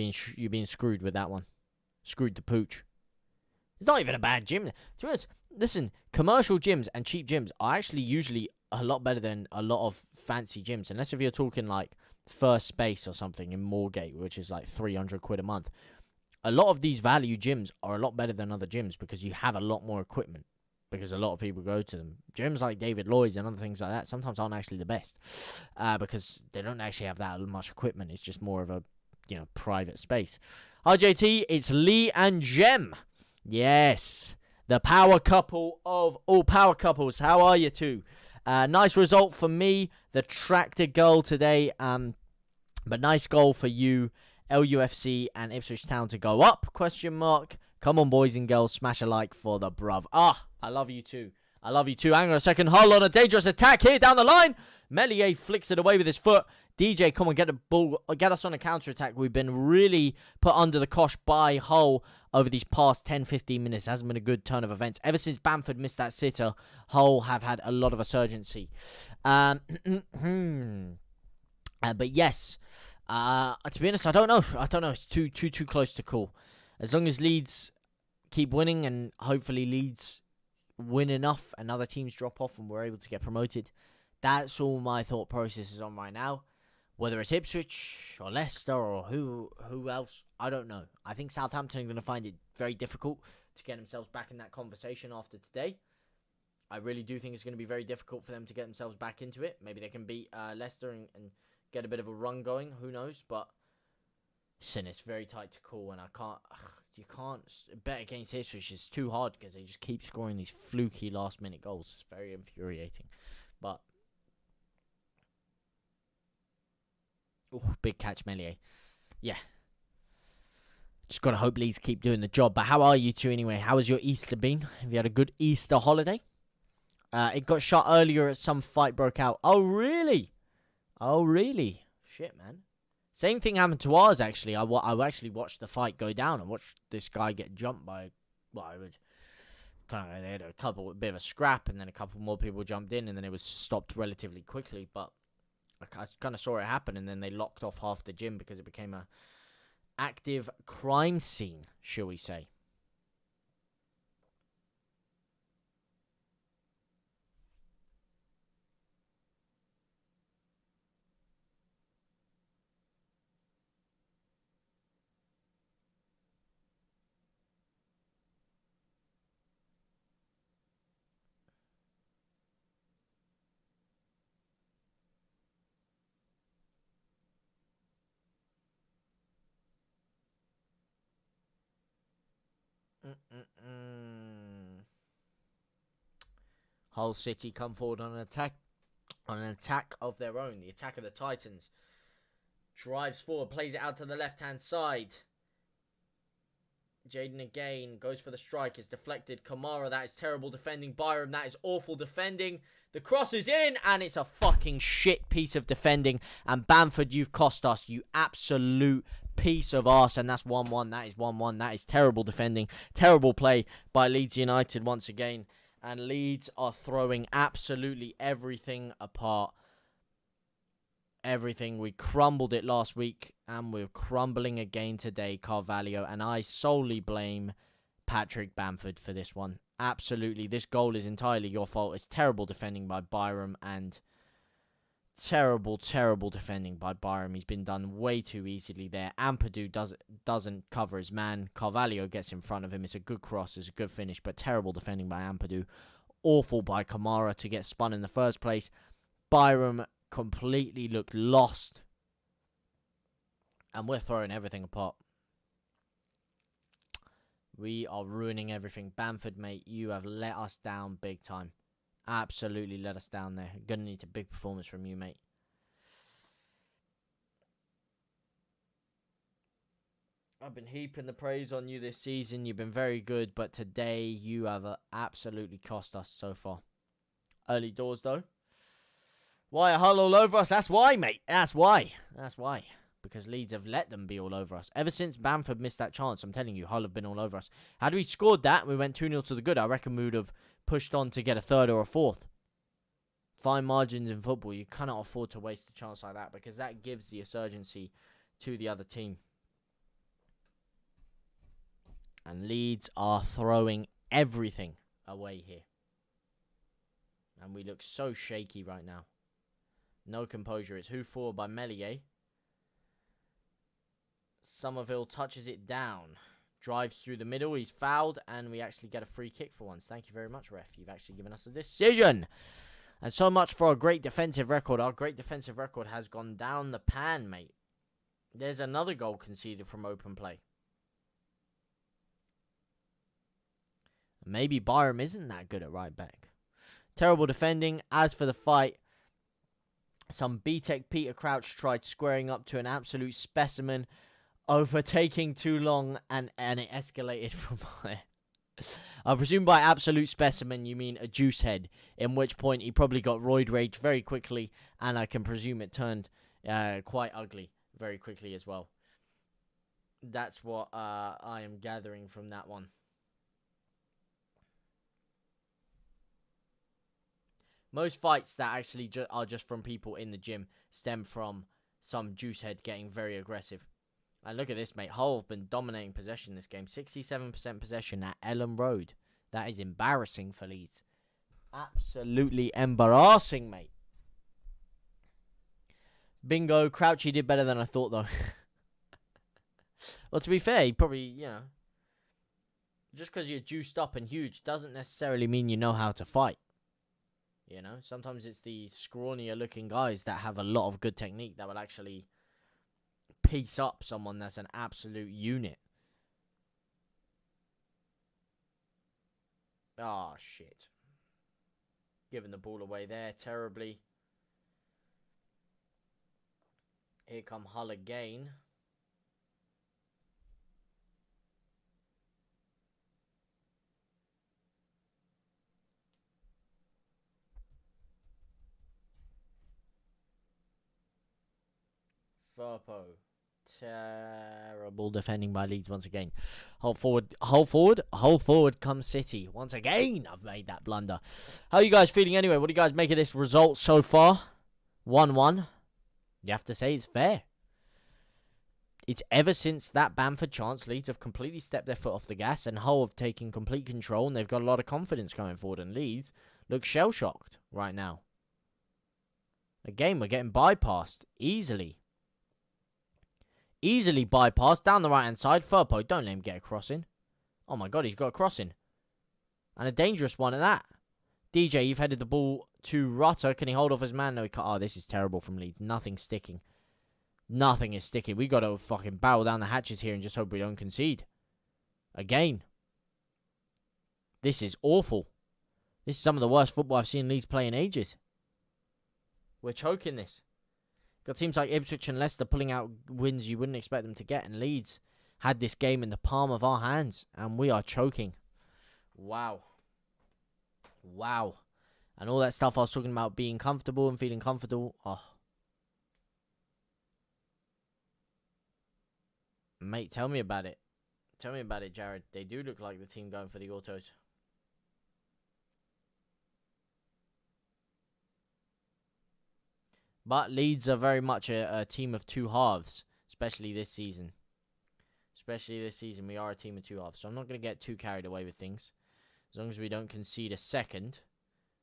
been screwed with that one. Screwed the pooch. It's not even a bad gym. To be honest, listen, commercial gyms and cheap gyms are actually usually a lot better than a lot of fancy gyms. Unless if you're talking like First Space or something in Moorgate, which is like 300 quid a month. A lot of these value gyms are a lot better than other gyms because you have a lot more equipment. Because a lot of people go to them. Gyms like David Lloyd's and other things like that sometimes aren't actually the best. Because they don't actually have that much equipment. It's just more of a, private space. Hi, JT. It's Lee and Jem. Yes. The power couple of all power couples. How are you two? Nice result for me. The tractor goal today. But nice goal for you. LUFC and Ipswich Town to go up? ? Come on, boys and girls, smash a like for the bruv. I love you too. Hang on a second. Hull on a dangerous attack here down the line. Melier flicks it away with his foot. DJ, come on, get the ball. Get us on a counter-attack. We've been really put under the cosh by Hull over these past 10-15 minutes. It hasn't been a good turn of events. Ever since Bamford missed that sitter, Hull have had a lot of resurgency. But yes, to be honest, I don't know. It's too close to call. As long as Leeds keep winning and hopefully Leeds win enough and other teams drop off and we're able to get promoted, that's all my thought process is on right now. Whether it's Ipswich or Leicester or who else, I don't know. I think Southampton are going to find it very difficult to get themselves back in that conversation after today. I really do think it's going to be very difficult for them to get themselves back into it. Maybe they can beat Leicester and get a bit of a run going. Who knows? But listen, it's very tight to call, and you can't bet against Ipswich. It's too hard because they just keep scoring these fluky last-minute goals. It's very infuriating. But big catch, Meslier. Yeah. Just got to hope Leeds keep doing the job. But how are you two anyway? How has your Easter been? Have you had a good Easter holiday? It got shot earlier as some fight broke out. Oh, really? Oh, really? Shit, man. Same thing happened to ours, actually. I actually watched the fight go down and watched this guy get jumped by... Well, it was kind of, they had a bit of a scrap, and then a couple more people jumped in, and then it was stopped relatively quickly. But I kind of saw it happen, and then they locked off half the gym because it became a active crime scene, shall we say. Hull City come forward on an attack of their own. The attack of the Titans drives forward, plays it out to the left-hand side. Jaden again goes for the strike. It's deflected. Kamara, that is terrible defending. Byram, that is awful defending. The cross is in, and it's a fucking shit piece of defending. And Bamford, you've cost us, you absolute piece of arse. And that's 1-1. That is 1-1. That is terrible defending. Terrible play by Leeds United once again. And Leeds are throwing absolutely everything apart. Everything. We crumbled it last week, and we're crumbling again today, Carvalho. And I solely blame Patrick Bamford for this one. Absolutely. This goal is entirely your fault. It's terrible defending by Byram, and terrible defending by Byram. He's been done way too easily there. Ampadu doesn't cover his man. Carvalho gets in front of him. It's a good cross. It's a good finish, but terrible defending by Ampadu. Awful by Kamara to get spun in the first place. Byram completely looked lost, and we're throwing everything apart. We are ruining everything. Bamford, mate, you have let us down big time. Absolutely let us down there. Gonna need a big performance from you, mate. I've been heaping the praise on you this season. You've been very good, but today you have absolutely cost us so far. Early doors, though. Why are Hull all over us? That's why, mate. That's why. Because Leeds have let them be all over us. Ever since Bamford missed that chance, I'm telling you, Hull have been all over us. Had we scored that, we went 2-0 to the good, I reckon we would have pushed on to get a third or a fourth. Fine margins in football. You cannot afford to waste a chance like that, because that gives the urgency to the other team. And Leeds are throwing everything away here. And we look so shaky right now. No composure. It's who forward by Meslier. Somerville touches it down. Drives through the middle. He's fouled. And we actually get a free kick for once. Thank you very much, ref. You've actually given us a decision. And so much for our great defensive record. Our great defensive record has gone down the pan, mate. There's another goal conceded from open play. Maybe Byram isn't that good at right back. Terrible defending. As for the fight, some B-Tech Peter Crouch tried squaring up to an absolute specimen, overtaking too long, and it escalated from there. I presume by absolute specimen you mean a juice head, in which point he probably got roid rage very quickly, and I can presume it turned quite ugly very quickly as well. That's what I am gathering from that one. Most fights that actually are just from people in the gym stem from some juice head getting very aggressive. And look at this, mate. Hull have been dominating possession this game. 67% possession at Ellen Road. That is embarrassing for Leeds. Absolutely embarrassing, mate. Bingo. Crouchy did better than I thought, though. Well, to be fair, he probably, just because you're juiced up and huge doesn't necessarily mean you know how to fight. You know, sometimes it's the scrawnier looking guys that have a lot of good technique that will actually piece up someone that's an absolute unit. Ah, shit. Giving the ball away there terribly. Here come Hull again. Firpo. Terrible defending by Leeds once again. Hull forward comes City. Once again, I've made that blunder. How are you guys feeling anyway? What do you guys make of this result so far? 1-1. You have to say it's fair. It's ever since that Bamford chance, Leeds have completely stepped their foot off the gas and Hull have taken complete control and they've got a lot of confidence going forward. And Leeds look shell-shocked right now. Again, we're getting bypassed easily. Easily bypassed down the right-hand side. Firpo, don't let him get a crossing. Oh my god, he's got a crossing. And a dangerous one at that. DJ, you've headed the ball to Rutter. Can he hold off his man? No, he can't. Oh, this is terrible from Leeds. Nothing's sticking. Nothing is sticking. We got to fucking barrel down the hatches here and just hope we don't concede. Again. This is awful. This is some of the worst football I've seen Leeds play in ages. We're choking this. Got teams like Ipswich and Leicester pulling out wins you wouldn't expect them to get. And Leeds had this game in the palm of our hands. And we are choking. Wow. Wow. And all that stuff I was talking about being comfortable and feeling comfortable. Oh. Mate, tell me about it. Tell me about it, Jared. They do look like the team going for the autos. But Leeds are very much a team of two halves, especially this season. Especially this season, we are a team of two halves. So I'm not going to get too carried away with things. As long as we don't concede a second,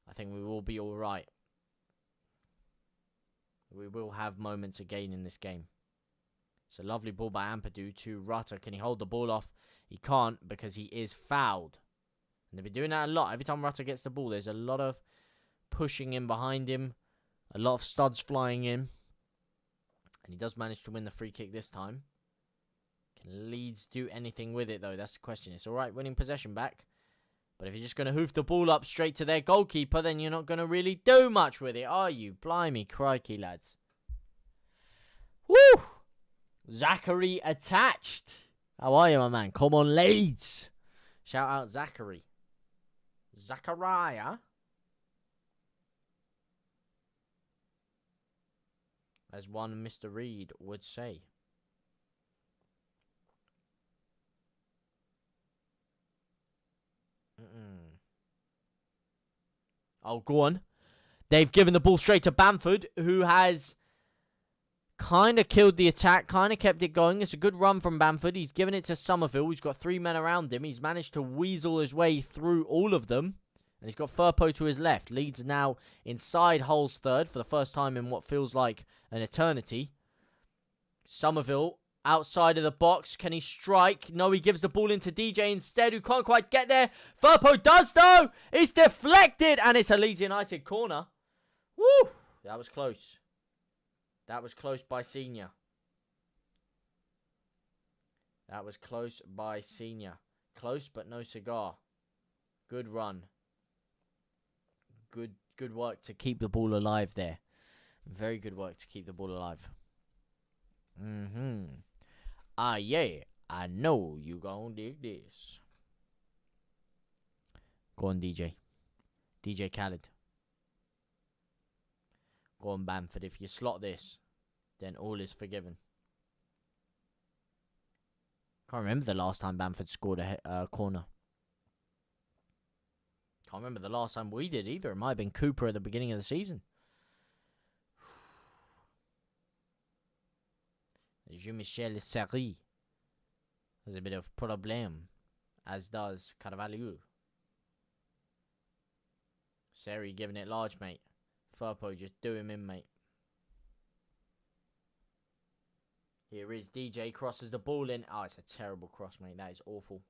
I think we will be all right. We will have moments again in this game. It's a lovely ball by Ampadu to Rutter. Can he hold the ball off? He can't because he is fouled. And they've been doing that a lot. Every time Rutter gets the ball, there's a lot of pushing in behind him. A lot of studs flying in. And he does manage to win the free kick this time. Can Leeds do anything with it, though? That's the question. It's all right winning possession back. But if you're just going to hoof the ball up straight to their goalkeeper, then you're not going to really do much with it, are you? Blimey, crikey, lads. Woo! Zachary attached. How are you, my man? Come on, Leeds. Shout out Zachary. Zachariah. As one Mr. Reed would say. Oh, go on. They've given the ball straight to Bamford, who has kind of killed the attack, kind of kept it going. It's a good run from Bamford. He's given it to Somerville. He's got 3 men around him. He's managed to weasel his way through all of them. And he's got Firpo to his left. Leeds now inside Hull's third for the first time in what feels like an eternity. Somerville outside of the box. Can he strike? No, he gives the ball into DJ instead, who can't quite get there. Firpo does, though. It's deflected, and it's a Leeds United corner. Woo! That was close. That was close by Senior. That was close by Senior. Close, but no cigar. Good run. Good work to keep the ball alive there. Very good work to keep the ball alive. Ah, yeah. I know you gonna dig this. Go on, DJ. DJ Khaled. Go on, Bamford. If you slot this, then all is forgiven. Can't remember the last time Bamford scored a corner. Can't remember the last time we did either. It might have been Cooper at the beginning of the season. Jean-Michel Seri has a bit of problem, as does Carvalho. Seri giving it large, mate. Firpo, just do him in, mate. Here is DJ, crosses the ball in. Oh, it's a terrible cross, mate. That is awful.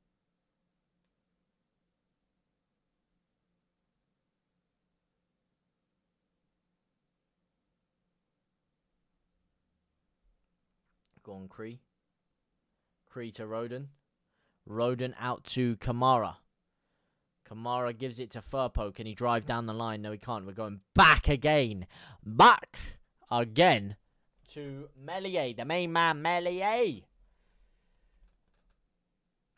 Go on, Cree. Cree to Roden. Roden out to Kamara. Kamara gives it to Firpo. Can he drive down the line? No, he can't. We're going back again. Back again to Meslier, the main man, Meslier.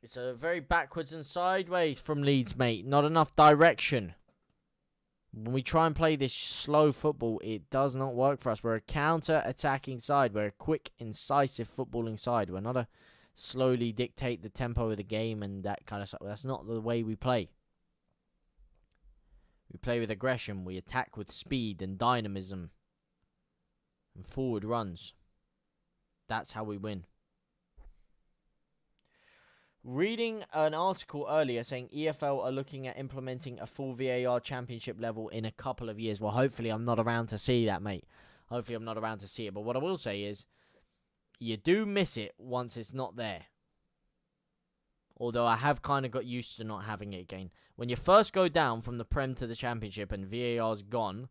It's a very backwards and sideways from Leeds, mate. Not enough direction. When we try and play this slow football, it does not work for us. We're a counter-attacking side. We're a quick, incisive footballing side. We're not a slowly dictate the tempo of the game and that kind of stuff. That's not the way we play. We play with aggression. We attack with speed and dynamism and forward runs. That's how we win. Reading an article earlier saying EFL are looking at implementing a full VAR championship level in a couple of years. Well, hopefully I'm not around to see that, mate. Hopefully I'm not around to see it. But what I will say is, you do miss it once it's not there. Although I have kind of got used to not having it again. When you first go down from the Prem to the Championship and VAR's gone,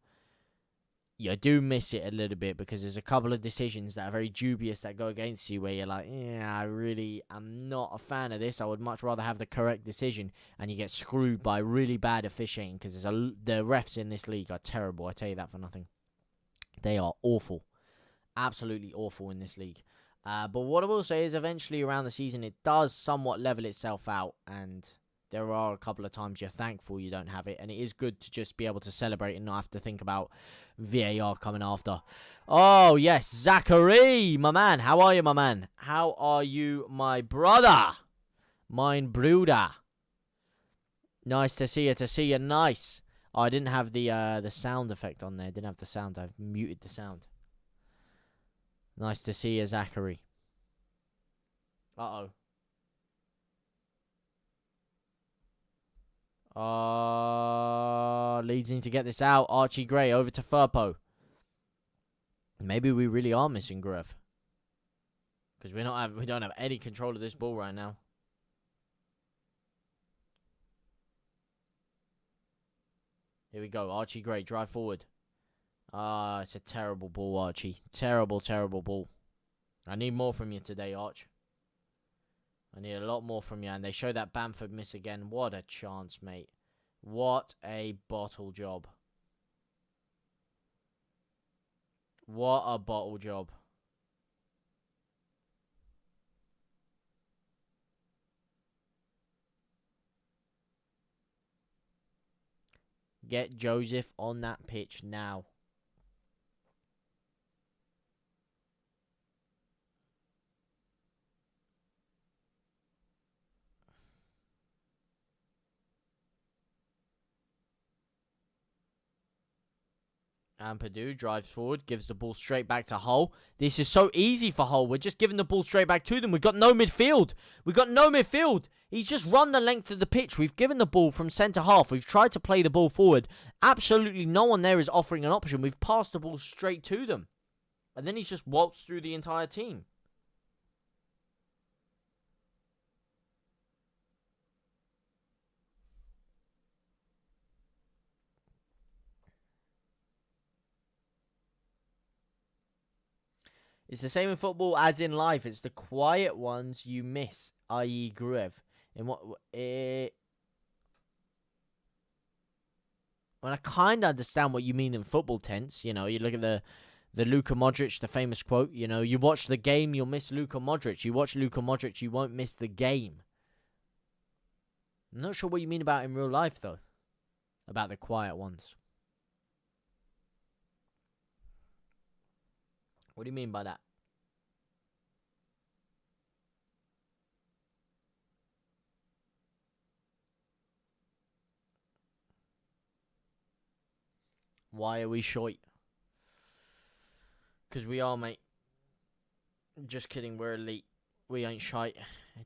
you do miss it a little bit because there's a couple of decisions that are very dubious that go against you where you're like, yeah, I really am not a fan of this. I would much rather have the correct decision. And you get screwed by really bad officiating because the refs in this league are terrible. I tell you that for nothing. They are awful. Absolutely awful in this league. But what I will say is eventually around the season it does somewhat level itself out, and there are a couple of times you're thankful you don't have it, and it is good to just be able to celebrate and not have to think about VAR coming after. Oh, yes, Zachary, my man. How are you, my man? How are you, my brother? Mein Bruder. Nice to see you, nice. Oh, I didn't have the sound effect on there. Didn't have the sound. I've muted the sound. Nice to see you, Zachary. Uh-oh. Leeds need to get this out. Archie Gray over to Firpo. Maybe we really are missing Gruev. Because we don't have any control of this ball right now. Here we go. Archie Gray, drive forward. It's a terrible ball, Archie. Terrible, terrible ball. I need more from you today, Arch. I need a lot more from you. And they show that Bamford miss again. What a chance, mate. What a bottle job. What a bottle job. Get Joseph on that pitch now. Ampadu drives forward, gives the ball straight back to Hull. This is so easy for Hull. We're just giving the ball straight back to them. We've got no midfield. He's just run the length of the pitch. We've given the ball from centre half. We've tried to play the ball forward. Absolutely no one there is offering an option. We've passed the ball straight to them. And then he's just waltzed through the entire team. It's the same in football as in life. It's the quiet ones you miss, i.e. Gruev. Well, I kind of understand what you mean in football tense. You know, you look at the Luka Modric, the famous quote. You know, you watch the game, you'll miss Luka Modric. You watch Luka Modric, you won't miss the game. I'm not sure what you mean about in real life, though. About the quiet ones. What do you mean by that? Why are we short? Because we are, mate. Just kidding, we're elite. We ain't shite.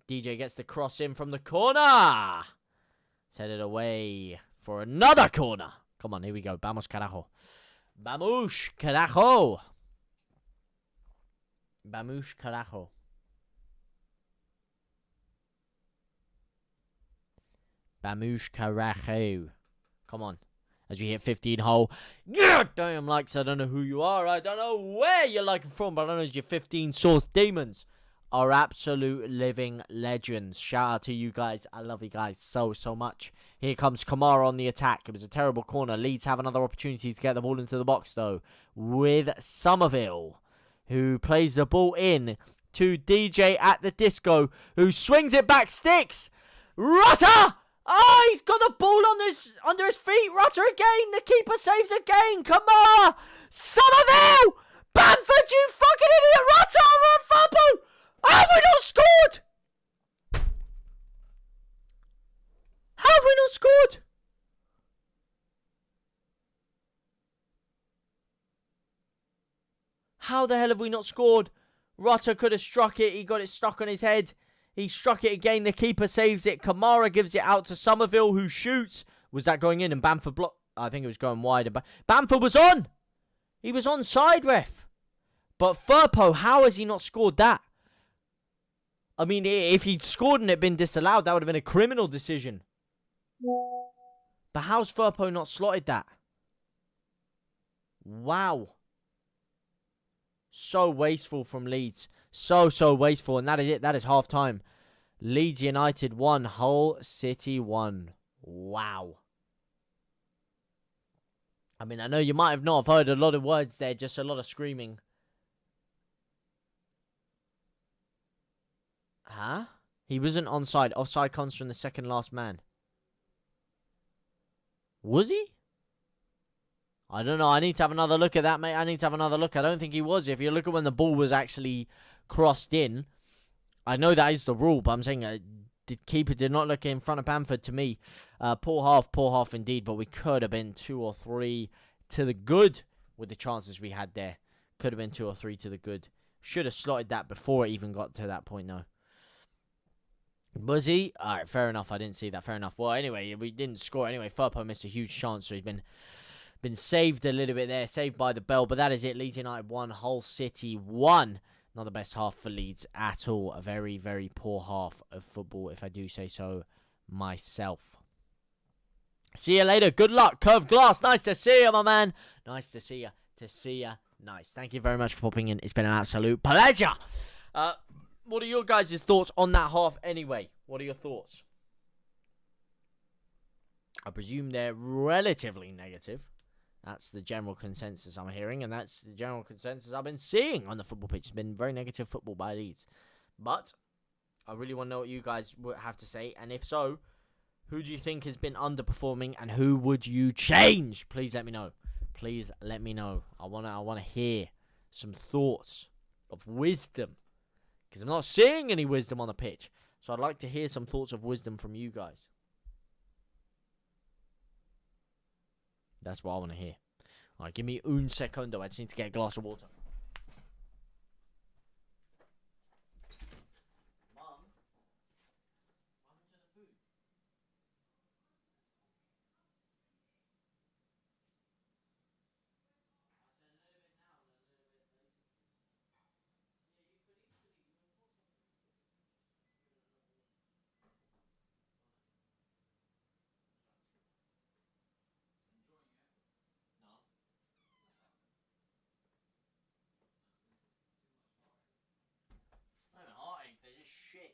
DJ gets the cross in from the corner. Set it away for another corner. Come on, here we go. Vamos, carajo. Vamos, carajo. Vamos, carajo. Vamos, carajo. Come on. as we hit 15 hole. Yeah, damn likes. I don't know who you are. I don't know where you're liking from, but I know your 15 source demons are absolute living legends. Shout out to you guys. I love you guys so much. Here comes Kamara on the attack. It was a terrible corner. Leeds have another opportunity to get the ball into the box, though, with Somerville, who plays the ball in to DJ at the disco, who swings it back, sticks. Rutter! Oh, he's got the ball under his feet. Rutter again. The keeper saves again. Kamara! Somerville! Bamford, you fucking idiot! Rutter on Fumble! Have we not scored? Have we not scored? How the hell have we not scored? Rutter could have struck it. He got it stuck on his head. He struck it again. The keeper saves it. Kamara gives it out to Somerville, who shoots. Was that going in? And Bamford blocked. I think it was going wide. Bamford was on. He was onside, ref. But Firpo, how has he not scored that? I mean, if he'd scored and it been disallowed, that would have been a criminal decision. But how's Firpo not slotted that? Wow. So wasteful from Leeds. So wasteful. And that is it. That is half time. Leeds United 1. Hull City 1. Wow. I mean, I know you might have not have heard a lot of words there. Just a lot of screaming. Huh? He wasn't onside. Offside comes from the second last man. Was he? I don't know. I need to have another look at that, mate. I need to have another look. I don't think he was. If you look at when the ball was actually crossed in, I know that is the rule, but I'm saying the keeper did not look in front of Bamford to me. Poor half indeed, but we could have been 2 or 3 to the good with the chances we had there. Could have been 2 or 3 to the good. Should have slotted that before it even got to that point, though. Was he? Alright, fair enough. I didn't see that. Fair enough. Well, anyway, we didn't score anyway. Firpo missed a huge chance, so he's been saved a little bit there. Saved by the bell, but that is it. Leeds United 1, Hull City 1. Not the best half for Leeds at all. A very, very poor half of football, if I do say so myself. See you later. Good luck. Curved glass. Nice to see you, my man. Nice to see you. Nice. Thank you very much for popping in. It's been an absolute pleasure. What are your guys' thoughts on that half anyway? What are your thoughts? I presume they're relatively negative. That's the general consensus I'm hearing, and that's the general consensus I've been seeing on the football pitch. It's been very negative football by Leeds. But I really want to know what you guys would have to say, and if so, who do you think has been underperforming, and who would you change? Please let me know. Please let me know. I want to hear some thoughts of wisdom, because I'm not seeing any wisdom on the pitch. So I'd like to hear some thoughts of wisdom from you guys. That's what I want to hear. All right, give me un secondo. I just need to get a glass of water. They're just shit.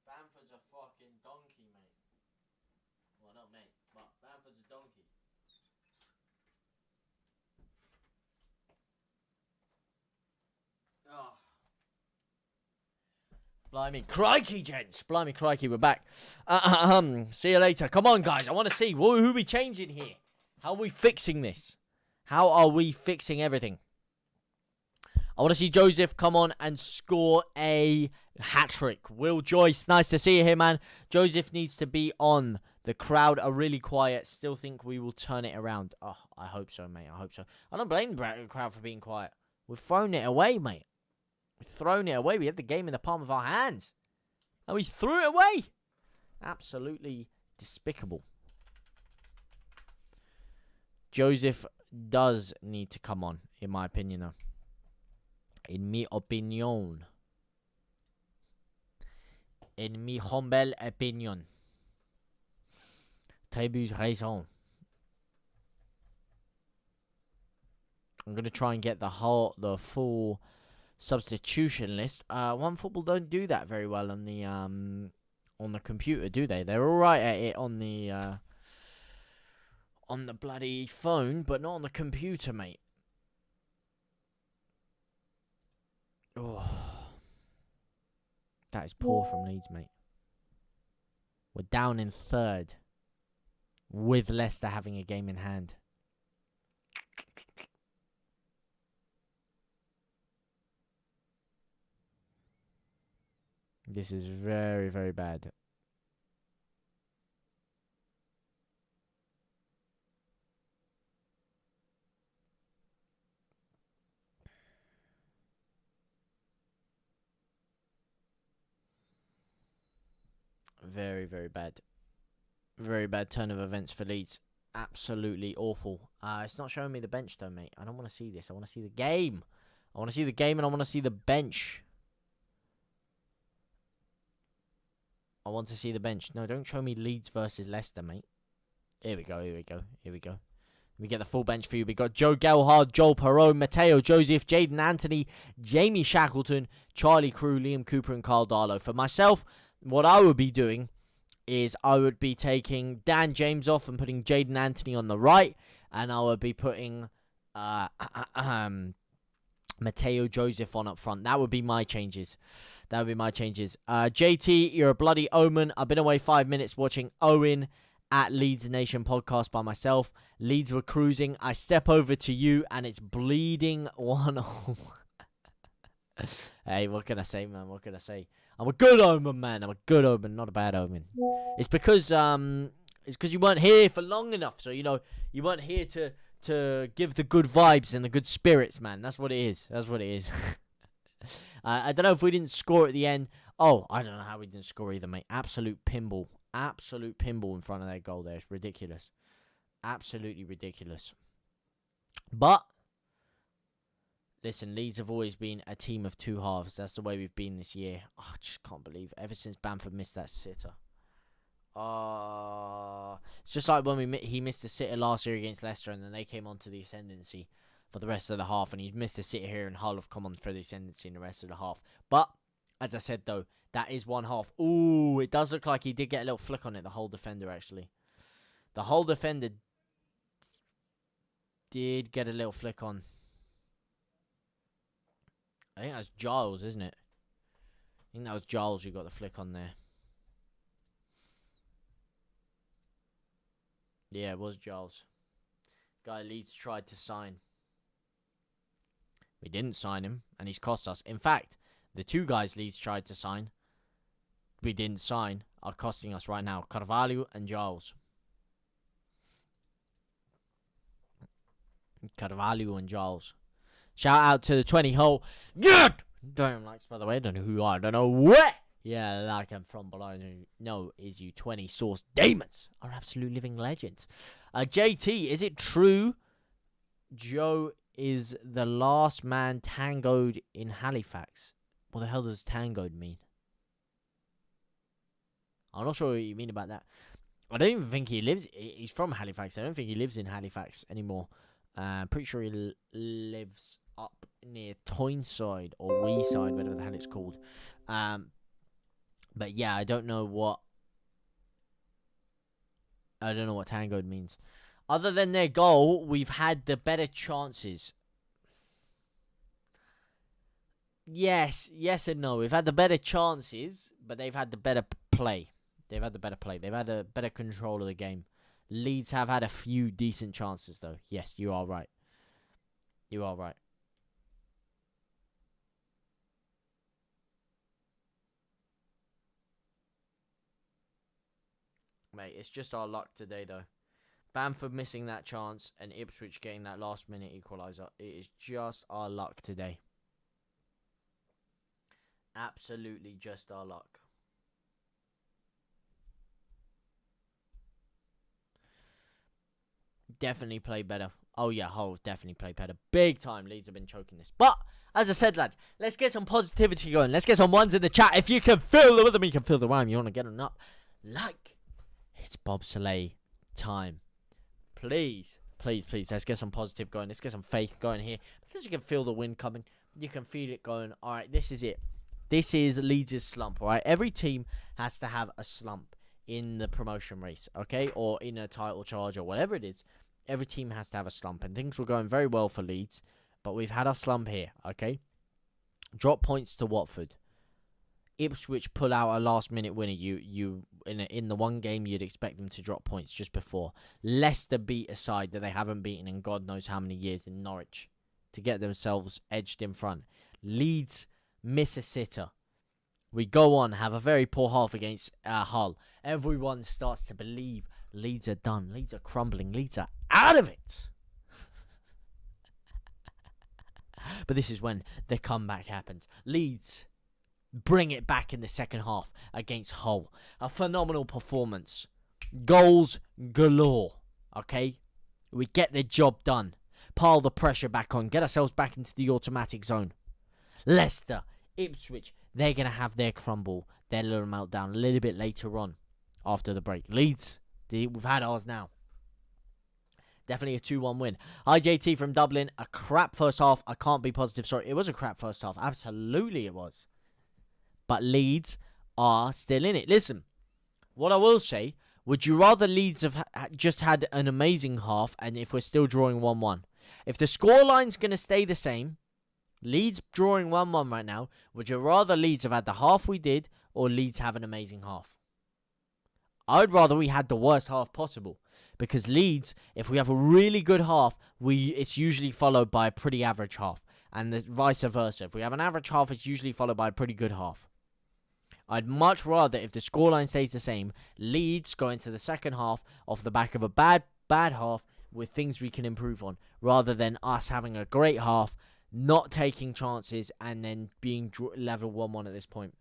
Bamford's a fucking donkey, mate. Well, not mate, but Bamford's a donkey. Oh. Blimey, crikey, gents. Blimey, crikey, we're back. See you later. Come on, guys. I want to see. Who are we changing here? How are we fixing this? How are we fixing everything? I want to see Joseph come on and score a hat-trick. Will Joyce, nice to see you here, man. Joseph needs to be on. The crowd are really quiet. Still think we will turn it around. Oh, I hope so, mate. I hope so. I don't blame the crowd for being quiet. We've thrown it away, mate. We've thrown it away. We had the game in the palm of our hands. And we threw it away. Absolutely despicable. Joseph does need to come on, in my opinion, though. In mi opinion. In mi humble opinion. Très bien raison. I'm going to try and get the full substitution list. One Football don't do that very well on the computer, do they? They're all right at it on the bloody phone, but not on the computer, mate. Oh, that is poor from Leeds, mate. We're down in third, with Leicester having a game in hand. This is very, very bad. Very, very bad. Very bad turn of events for Leeds. Absolutely awful. It's not showing me the bench, though, mate. I don't want to see this. I want to see the game. I want to see the game, and I want to see the bench. I want to see the bench. No, don't show me Leeds versus Leicester, mate. Here we go, here we go, here we go. We get the full bench for you. We got Joe Gelhardt, Joel Perot, Matteo Joseph, Jaden Anthony, Jamie Shackleton, Charlie Crew, Liam Cooper, and Carl Darlow. For myself, what I would be doing is I would be taking Dan James off and putting Jaden Anthony on the right, and I would be putting Matteo Joseph on up front. That would be my changes. That would be my changes. JT, you're a bloody omen. I've been away 5 minutes watching Owen at Leeds Nation podcast by myself. Leeds were cruising. I step over to you, and it's bleeding 1-0. Hey, what can I say, man? What can I say? I'm a good omen, man. I'm a good omen, not a bad omen. It's because you weren't here for long enough. So, you weren't here to give the good vibes and the good spirits, man. That's what it is. That's what it is. I don't know if we didn't score at the end. Oh, I don't know how we didn't score either, mate. Absolute pinball. Absolute pinball in front of that goal there. It's ridiculous. Absolutely ridiculous. But, listen, Leeds have always been a team of two halves. That's the way we've been this year. Oh, I just can't believe it. Ever since Bamford missed that sitter. It's just like when he missed a sitter last year against Leicester, and then they came onto the ascendancy for the rest of the half, and he's missed a sitter here, and Hull have come on for the ascendancy in the rest of the half. But, as I said, though, that is one half. Ooh, it does look like he did get a little flick on it, the whole defender, actually. The whole defender did get a little flick on. I think that's Giles, isn't it? I think that was Giles who got the flick on there. Yeah, it was Giles. Guy Leeds tried to sign. We didn't sign him, and he's cost us. In fact, the two guys Leeds tried to sign, we didn't sign, are costing us right now. Carvalho and Giles. Carvalho and Giles. Shout out to the 20 hole. Good! Don't like, by the way. Don't know who you are. Don't know where. Yeah, like I'm from, but I don't know is you 20 source demons are absolute living legends. JT, is it true Joe is the last man tangoed in Halifax? What the hell does tangoed mean? I'm not sure what you mean about that. I don't even think he lives. He's from Halifax. I don't think he lives in Halifax anymore. I'm pretty sure he lives up near Tyneside or Weeside, whatever the hell it's called. But yeah, I don't know what tangoed means. Other than their goal, we've had the better chances. Yes and no. We've had the better chances, but they've had the better play. They've had a better control of the game. Leeds have had a few decent chances, though. Yes, you are right. You are right. Mate, it's just our luck today, though. Bamford missing that chance and Ipswich getting that last-minute equaliser. It is just our luck today. Absolutely just our luck. Definitely play better. Oh, yeah, Hull definitely play better. Big time. Leeds have been choking this. But, as I said, lads, let's get some positivity going. Let's get some ones in the chat. If you can feel the rhythm, you can feel the rhyme. You want to get them up. Like, it's Bob Saleh time. Please, Please, please, let's get some positive going. Let's get some faith going here. Because you can feel the wind coming. You can feel it going. All right, this is it. This is Leeds' slump, all right? Every team has to have a slump in the promotion race, okay? Or in a title charge or whatever it is. Every team has to have a slump. And things were going very well for Leeds. But we've had a slump here, okay? Drop points to Watford. Ipswich pull out a last-minute winner. In the one game, you'd expect them to drop points just before. Leicester beat a side that they haven't beaten in God knows how many years in Norwich to get themselves edged in front. Leeds miss a sitter. We go on, have a very poor half against Hull. Everyone starts to believe Leeds are done. Leeds are crumbling. Leeds are out of it. But this is when the comeback happens. Leeds bring it back in the second half against Hull. A phenomenal performance. Goals galore. Okay? We get the job done. Pile the pressure back on. Get ourselves back into the automatic zone. Leicester, Ipswich, they're going to have their crumble, their little meltdown a little bit later on after the break. Leeds, we've had ours now. Definitely a 2-1 win. IJT from Dublin, a crap first half. I can't be positive. Sorry, it was a crap first half. Absolutely it was. But Leeds are still in it. Listen, what I will say, would you rather Leeds have just had an amazing half and if we're still drawing 1-1? If the scoreline's going to stay the same, Leeds drawing 1-1 right now, would you rather Leeds have had the half we did or Leeds have an amazing half? I'd rather we had the worst half possible. Because Leeds, if we have a really good half, it's usually followed by a pretty average half. And vice versa. If we have an average half, it's usually followed by a pretty good half. I'd much rather, if the scoreline stays the same, Leeds go into the second half off the back of a bad half with things we can improve on, rather than us having a great half, not taking chances, and then being level 1-1 at this point.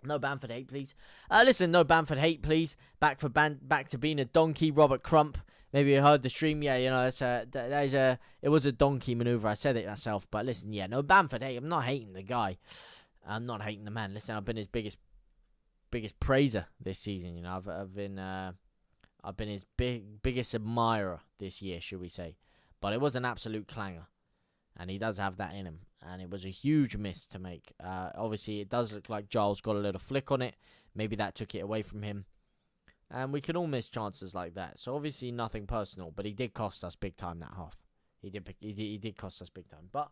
No Bamford hate, please. Listen, no Bamford hate, please. Back to being a donkey, Robert Crump. Maybe you heard the stream. Yeah, you know, it was a donkey maneuver. I said it myself. But listen, yeah, no Bamford hate. I'm not hating the guy. I'm not hating the man. Listen, I've been his biggest praiser this season. You know, I've been his biggest admirer this year, should we say? But it was an absolute clanger, and he does have that in him. And it was a huge miss to make. Obviously, it does look like Giles got a little flick on it. Maybe that took it away from him. And we can all miss chances like that. So, obviously, nothing personal. But he did cost us big time that half. He did cost us big time. But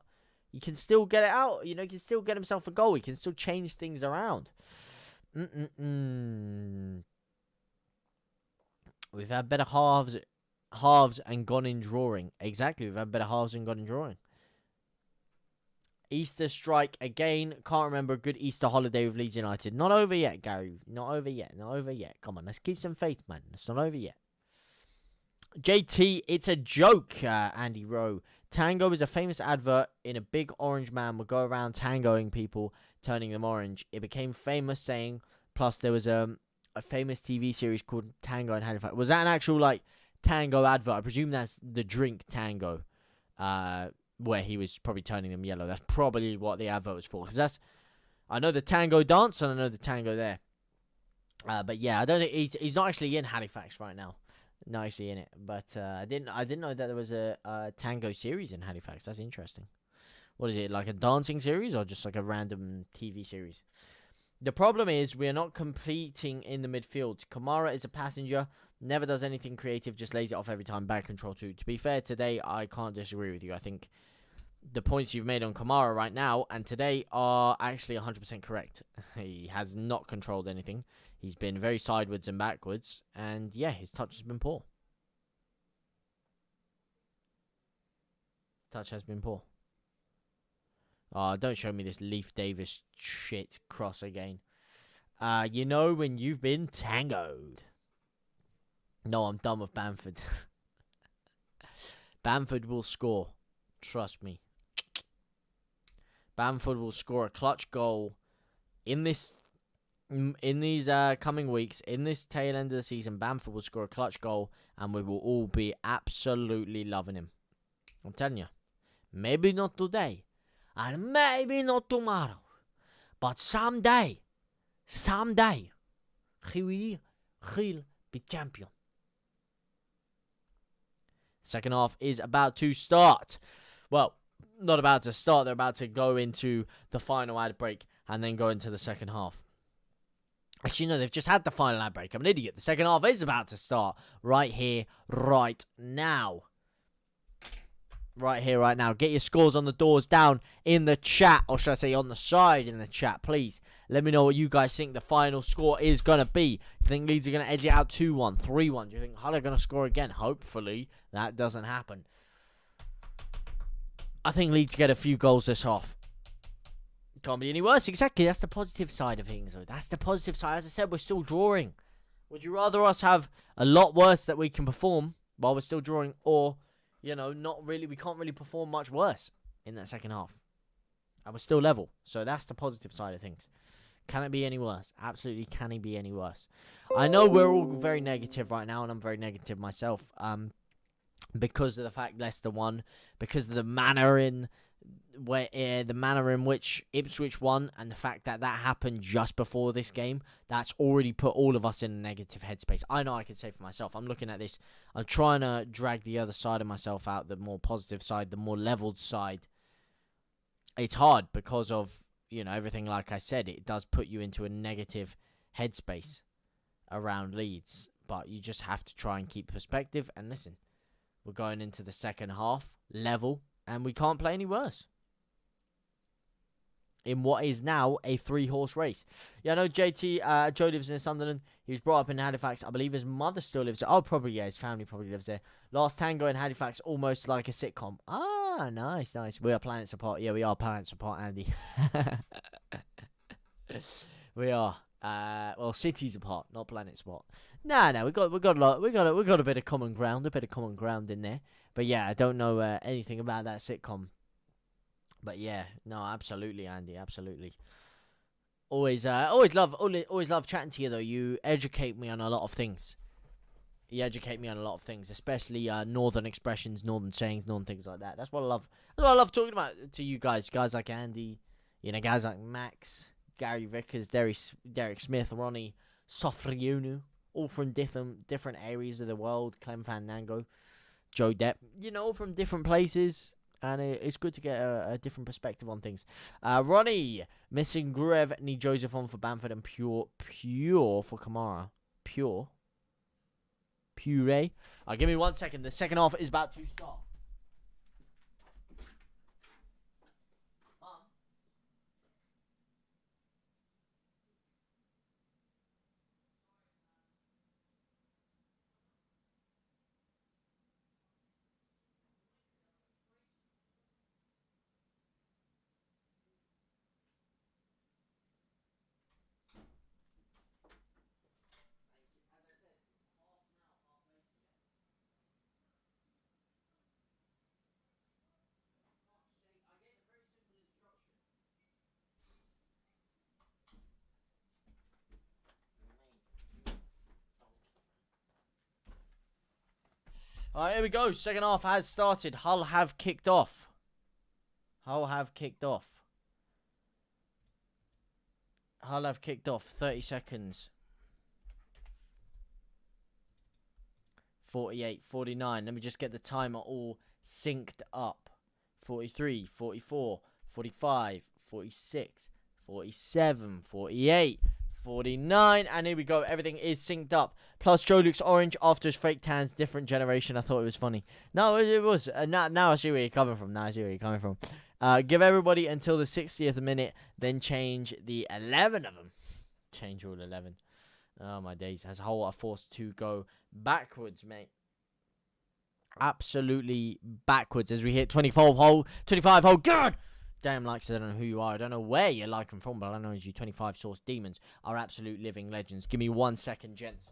he can still get it out. You know, he can still get himself a goal. He can still change things around. We've had better halves and gone in drawing. Exactly, we've had better halves and gone in drawing. Easter strike again. Can't remember a good Easter holiday with Leeds United. Not over yet, Gary. Not over yet. Not over yet. Come on, let's keep some faith, man. It's not over yet. JT, it's a joke, Andy Rowe. Tango is a famous advert in a big orange man would go around tangoing people, turning them orange. It became famous saying, plus there was a famous TV series called Tango in Halifax. Was that an actual, like, tango advert? I presume that's the drink Tango, where he was probably turning them yellow. That's probably what the advert was for. Because I know the tango dance and I know the tango there. But yeah, I don't think he's not actually in Halifax right now. Not actually in it. But I didn't know that there was a tango series in Halifax. That's interesting. What is it, like a dancing series or just like a random TV series? The problem is we are not competing in the midfield. Kamara is a passenger, never does anything creative, just lays it off every time. Bad control too. To be fair, today I can't disagree with you. I think the points you've made on Kamara right now and today are actually 100% correct. He has not controlled anything. He's been very sideways and backwards. And yeah, his touch has been poor. Touch has been poor. Oh, don't show me this Leaf Davis shit cross again. You know when you've been tangoed. No, I'm done with Bamford. Bamford will score. Trust me. Bamford will score a clutch goal in these coming weeks. In this tail end of the season, Bamford will score a clutch goal and we will all be absolutely loving him. I'm telling you. Maybe not today. And maybe not tomorrow. But someday, he will be champion. Second half is about to start. Well, not about to start. They're about to go into the final ad break and then go into the second half. Actually, no, they've just had the final ad break. I'm an idiot. The second half is about to start right here, right now. Right here, right now. Get your scores on the doors down in the chat. Or should I say on the side in the chat, please. Let me know what you guys think the final score is going to be. Do you think Leeds are going to edge it out 2-1, 3-1? Do you think Hull are going to score again? Hopefully, that doesn't happen. I think Leeds get a few goals this half. Can't be any worse. Exactly. That's the positive side of things, though. That's the positive side. As I said, we're still drawing. Would you rather us have a lot worse that we can perform while we're still drawing, or, you know, not really? We can't really perform much worse in that second half, and we're still level. So that's the positive side of things. Can it be any worse? Absolutely. Can it be any worse? I know we're all very negative right now, and I'm very negative myself. Because of the fact Leicester won, because of the manner in which Ipswich won, and the fact that that happened just before this game, that's already put all of us in a negative headspace. I know I can say for myself. I'm looking at this. I'm trying to drag the other side of myself out, the more positive side, the more leveled side. It's hard because of, you know, everything like I said. It does put you into a negative headspace around Leeds. But you just have to try and keep perspective. And listen, we're going into the second half, level, and we can't play any worse in what is now a 3-horse race. Yeah, I know JT, Joe lives in Sunderland. He was brought up in Halifax. I believe his mother still lives there. Oh, probably, yeah, his family probably lives there. Last Tango in Halifax, almost like a sitcom. Ah, nice, nice. We are planets apart. Yeah, we are planets apart, Andy. We are. Well, cities apart, not planets apart. No, we got a bit of common ground, in there. But yeah, I don't know anything about that sitcom. But yeah, no, absolutely, Andy, absolutely. Always love chatting to you though. You educate me on a lot of things. Especially northern expressions, northern sayings, northern things like that. That's what I love. That's what I love talking about to you guys. Guys like Andy, you know, guys like Max, Gary Vickers, Derek Smith, Ronnie Sofriunu, all from different areas of the world. Clem Fandango, Joe Depp, you know, from different places. And it's good to get a different perspective on things. Ronnie, missing Gruev, need Joseph on for Bamford, and pure for Kamara. Puree. Give me 1 second. The second half is about to start. Alright, here we go. Second half has started. Hull have kicked off. 30 seconds. 48, 49. Let me just get the timer all synced up. 43, 44, 45, 46, 47, 48, 49. And here we go. Everything is synced up. Plus, Joe looks orange after his fake tans. Different generation. I thought it was funny. No, it was. Now I see where you're coming from. Give everybody until the 60th minute. Then change the 11 of them. Change all 11. Oh, my days. As a whole, are forced to go backwards, mate. Absolutely backwards as we hit 25 hole. God damn, likes, I don't know who you are. I don't know where you're liking from, but I know you 25 source demons are absolute living legends. Give me 1 second, gents.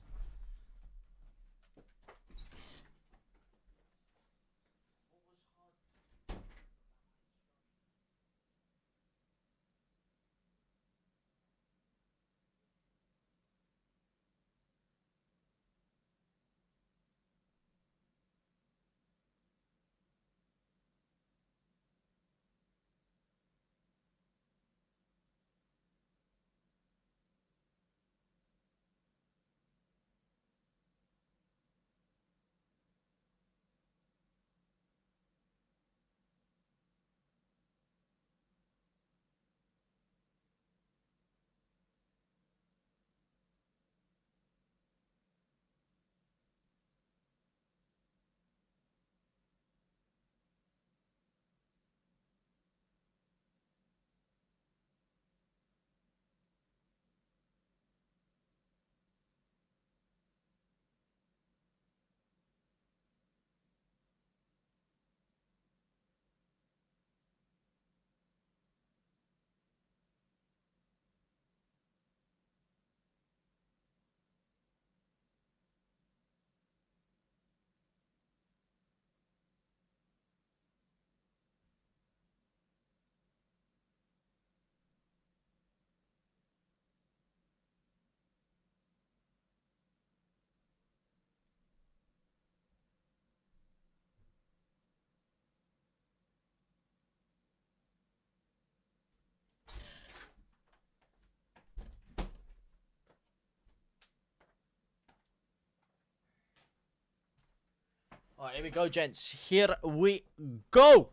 Alright, here we go, gents. Here we go.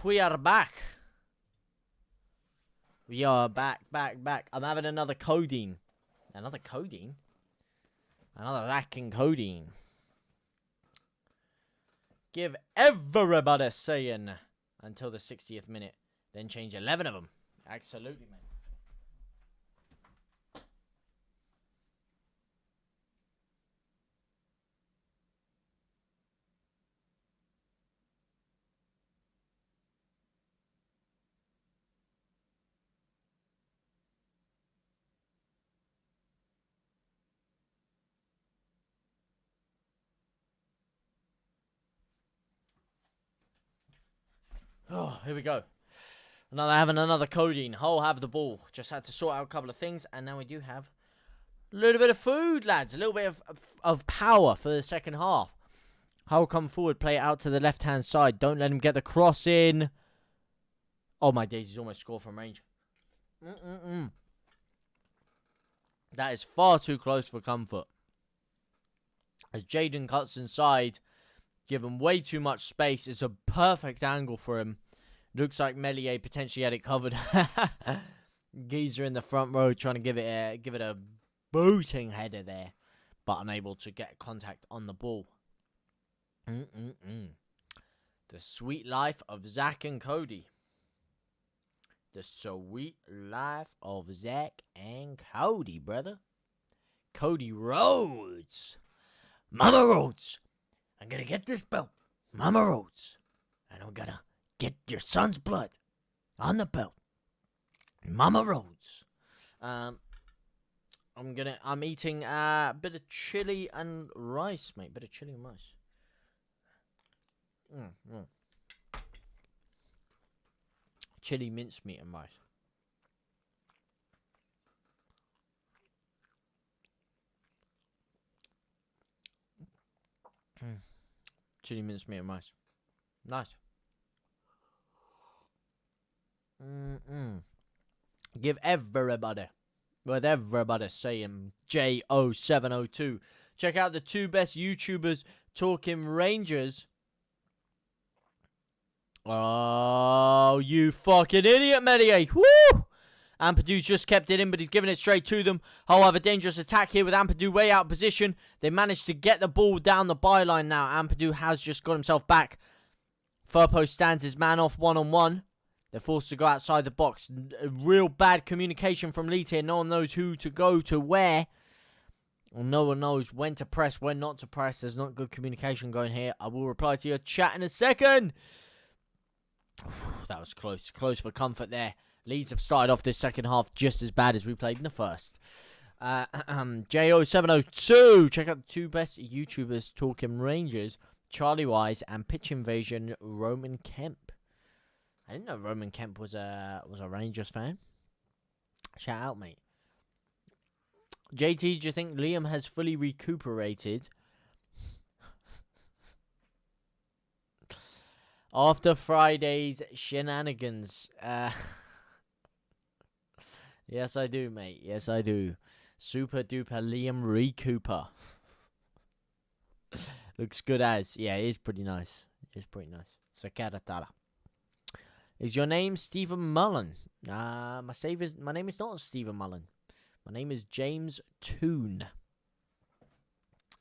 We are back. We are back. I'm having another codeine. Another codeine? Another lacking codeine. Give everybody saying until the 60th minute. Then change 11 of them. Absolutely, mate. Oh, here we go. Having another codeine. Oh, have the ball. Just had to sort out a couple of things, and now we do have a little bit of food, lads. A little bit of power for the second half. Hull come forward, play it out to the left-hand side. Don't let him get the cross in. Oh, my days, he's almost scored from range. That is far too close for comfort. As Jaden cuts inside, given way too much space. It's a perfect angle for him. Looks like Melier potentially had it covered. Geezer in the front row trying to give it a booting header there, but unable to get contact on the ball. The sweet life of Zach and Cody. The sweet life of Zach and Cody, brother. Cody Rhodes. Mama Rhodes. I'm gonna get this belt. Mama Rhodes. And I'm gonna get your son's blood on the belt. Mama Rhodes. I'm eating a bit of chili and rice, mate. Bit of chili and rice. Chili mincemeat and rice. Chili mincemeat and rice. Nice. Give everybody, with everybody saying J0702. Check out the two best YouTubers talking Rangers. Oh, you fucking idiot, Melier. Woo! Ampadu just kept it in, but he's giving it straight to them. Hull have a dangerous attack here with Ampadu way out of position. They managed to get the ball down the byline now. Ampadu has just got himself back. Firpo stands his man off one-on-one. They're forced to go outside the box. Real bad communication from Leeds here. No one knows who to go to where. No one knows when to press, when not to press. There's not good communication going here. I will reply to your chat in a second. That was close. Close for comfort there. Leeds have started off this second half just as bad as we played in the first. J0702. Check out the two best YouTubers talking Rangers. Charlie Wise and Pitch Invasion Roman Kemp. I didn't know Roman Kemp was a Rangers fan. Shout out, mate. JT, do you think Liam has fully recuperated after Friday's shenanigans? Yes, I do, mate. Yes, I do. Super duper Liam Recooper. Looks good as. Yeah, it is pretty nice. It's pretty nice. Sakaratara. Is your name Stephen Mullen? My name is not Stephen Mullen. My name is James Toon.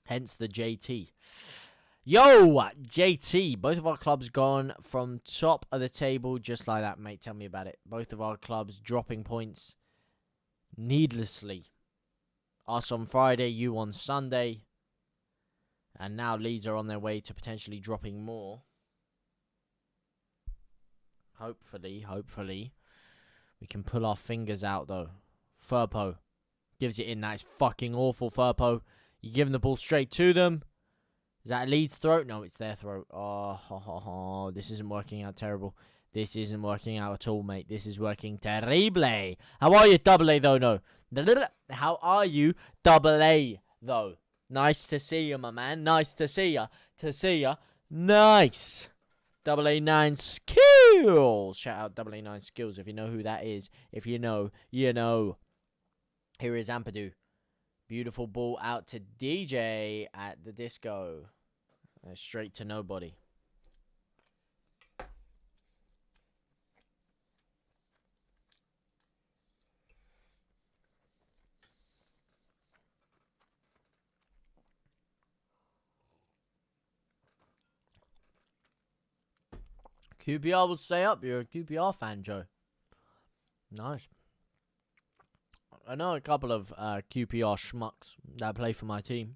Hence the JT. Yo, JT. Both of our clubs gone from top of the table just like that, mate. Tell me about it. Both of our clubs dropping points needlessly. Us on Friday, you on Sunday. And now Leeds are on their way to potentially dropping more. Hopefully. We can pull our fingers out, though. Firpo gives it in. That is fucking awful, Firpo. You give them the ball straight to them. Is that Leeds' throat? No, it's their throat. Oh, this isn't working out terrible. This isn't working out at all, mate. This is working terrible. How are you, double A, though? No. How are you, double A, though? Nice to see you, my man. Nice to see ya. Nice. Double A9 Skills. Shout out Double A9 Skills if you know who that is. If you know, you know. Here is Ampadu. Beautiful ball out to DJ at the disco. Straight to nobody. QPR will stay up. You're a QPR fan, Joe. Nice. I know a couple of QPR schmucks that play for my team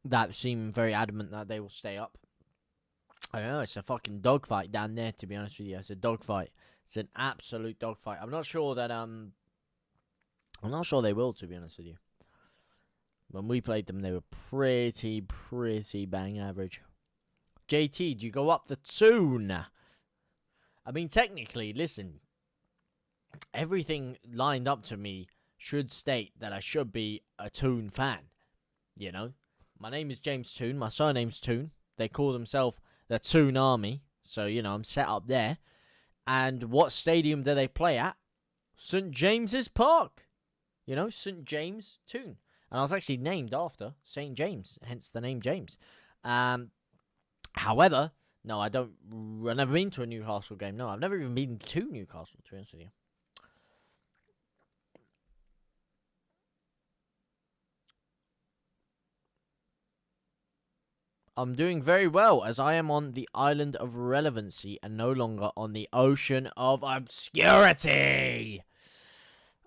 that seem very adamant that they will stay up. I don't know, it's a fucking dogfight down there, to be honest with you. It's a dogfight. It's an absolute dogfight. I'm not sure that I'm not sure they will, to be honest with you. When we played them, they were pretty bang average. JT, do you go up the toon? I mean, technically, listen, everything lined up to me should state that I should be a Toon fan. You know? My name is James Toon. My surname's Toon. They call themselves the Toon Army. So, you know, I'm set up there. And what stadium do they play at? St. James's Park. You know, St. James Toon. And I was actually named after St. James, hence the name James. However, no, I've never been to a Newcastle game. No, I've never even been to Newcastle, to be honest with you. I'm doing very well, as I am on the island of relevancy and no longer on the ocean of obscurity.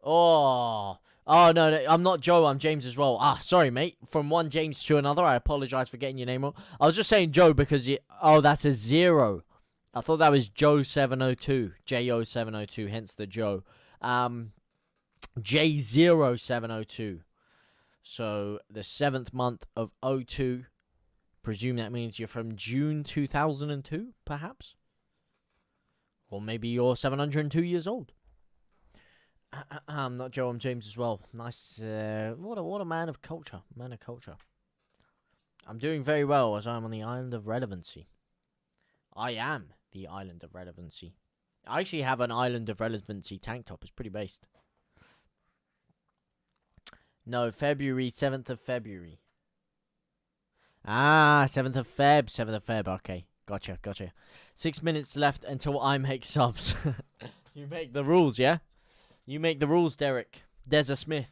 No, I'm not Joe, I'm James as well. Sorry, mate. From one James to another, I apologize for getting your name wrong. I was just saying Joe because that's a 0. I thought that was Joe702. J0702, hence the Joe. J0702. So, the 7th month of 02. Presume that means you're from June 2002, perhaps? Or maybe you're 702 years old. I'm not Joe, I'm James as well. Nice. What a man of culture. Man of culture. I'm doing very well as I'm on the island of relevancy. I am the island of relevancy. I actually have an island of relevancy tank top. It's pretty based. No, February, 7th of February. 7th of Feb. 7th of Feb. Okay. Gotcha. 6 minutes left until I make subs. You make the rules, yeah? You make the rules, Derek. Deza Smith.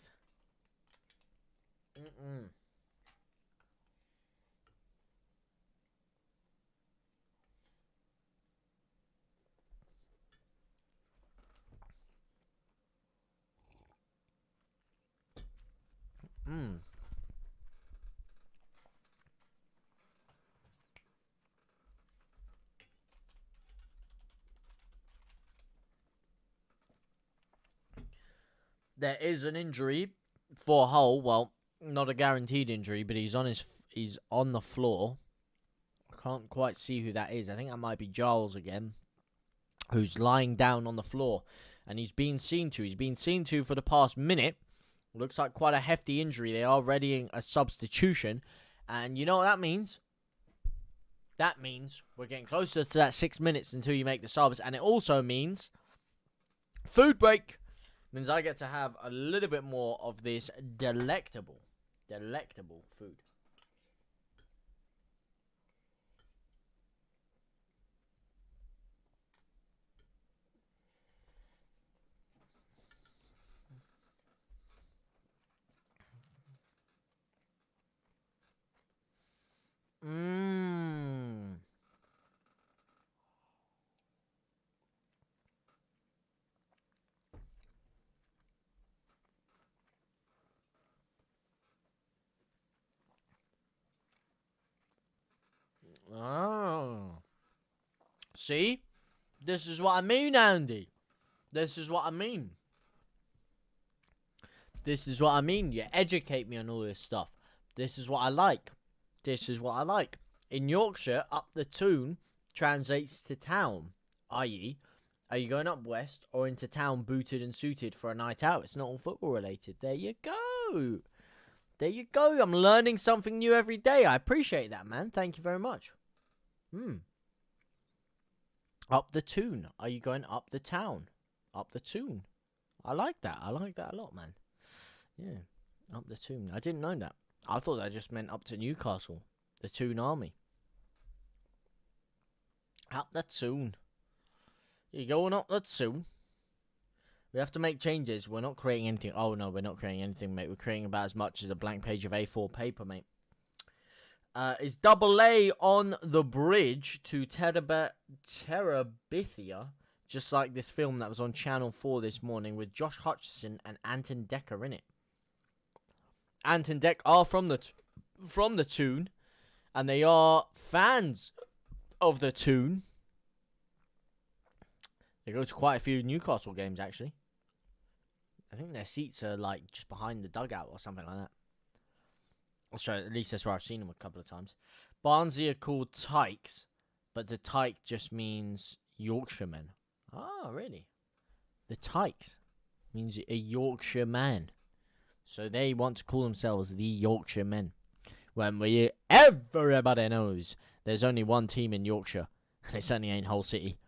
There is an injury for Hull. Well, not a guaranteed injury, but he's on the floor. I can't quite see who that is. I think that might be Giles again, who's lying down on the floor, and he's been seen to. He's been seen to for the past minute. Looks like quite a hefty injury. They are readying a substitution, and you know what that means? That means we're getting closer to that 6 minutes until you make the subs, and it also means food break. Means I get to have a little bit more of this delectable food. See? This is what I mean, Andy. This is what I mean. You educate me on all this stuff. This is what I like. In Yorkshire, up the toon translates to town. I.e., are you going up west or into town booted and suited for a night out? It's not all football related. There you go. I'm learning something new every day. I appreciate that, man. Thank you very much. Up the toon. Are you going up the town? Up the toon. I like that a lot, man. Yeah. Up the toon. I didn't know that. I thought that just meant up to Newcastle. The Toon Army. Up the Toon. You're going up the Toon. We have to make changes. We're not creating anything. Oh, no, we're not creating anything, mate. We're creating about as much as a blank page of A4 paper, mate. Is Double A on the bridge to Terabithia? Just like this film that was on Channel 4 this morning with Josh Hutcherson and Anton Decker in it. Anton Deck are from the Toon, and they are fans of the Toon. They go to quite a few Newcastle games, actually. I think their seats are like just behind the dugout or something like that. So at least that's where I've seen them a couple of times. Barnsley are called Tykes, but the Tyke just means Yorkshiremen. Oh, really? The Tykes means a Yorkshire man. So they want to call themselves the Yorkshire Men. When everybody knows there's only one team in Yorkshire, and it certainly ain't Hull City,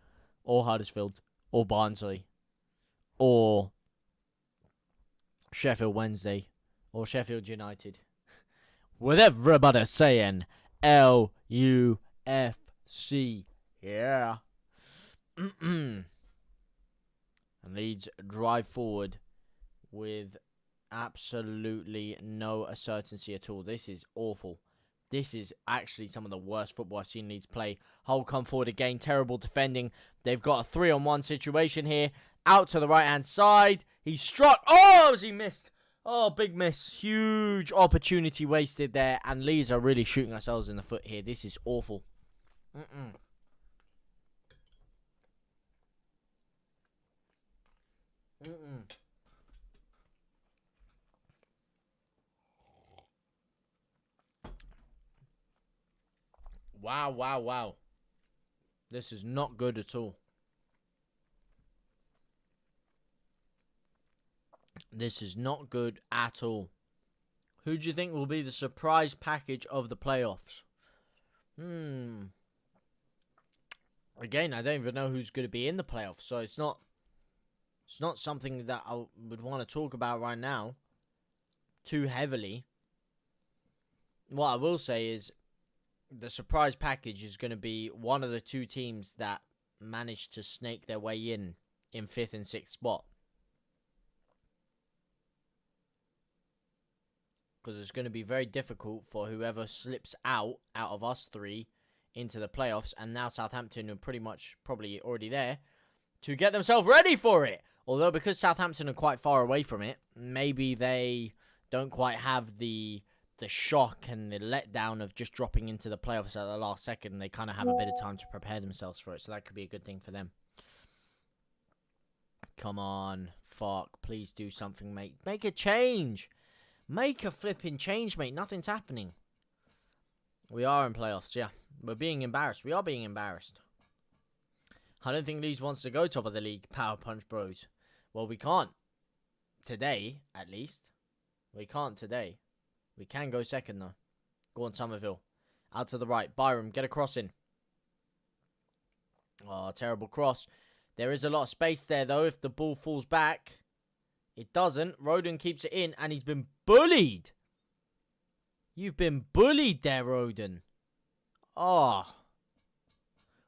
or Huddersfield, or Barnsley, or Sheffield Wednesday, or Sheffield United. With everybody saying LUFC. Yeah. And Leeds drive forward with absolutely no certainty at all. This is awful. This is actually some of the worst football I've seen Leeds play. Hull come forward again. Terrible defending. They've got a 3-on-1 situation here. Out to the right-hand side. He struck. Oh, as he missed. Oh, big miss. Huge opportunity wasted there. And Leeds are really shooting ourselves in the foot here. This is awful. Wow. This is not good at all. This is not good at all. Who do you think will be the surprise package of the playoffs? Again, I don't even know who's going to be in the playoffs, so it's not something that I would want to talk about right now too heavily. What I will say is the surprise package is going to be one of the two teams that managed to snake their way in 5th and 6th spot. Because it's going to be very difficult for whoever slips out of us three into the playoffs, and now Southampton are pretty much probably already there, to get themselves ready for it. Although because Southampton are quite far away from it, maybe they don't quite have the shock and the letdown of just dropping into the playoffs at the last second. They kind of have a bit of time to prepare themselves for it, so that could be a good thing for them. Come on, fuck, please do something, mate. Make a change. Make a flipping change, mate. Nothing's happening. We are in playoffs, yeah. We're being embarrassed. We are being embarrassed. I don't think Leeds wants to go top of the league, Power Punch Bros. Well, we can't. Today, at least. We can't today. We can go second, though. Go on, Somerville. Out to the right. Byram, get a cross in. Oh, terrible cross. There is a lot of space there, though, if the ball falls back. It doesn't. Roden keeps it in, and he's been bullied. You've been bullied there, Roden. Oh.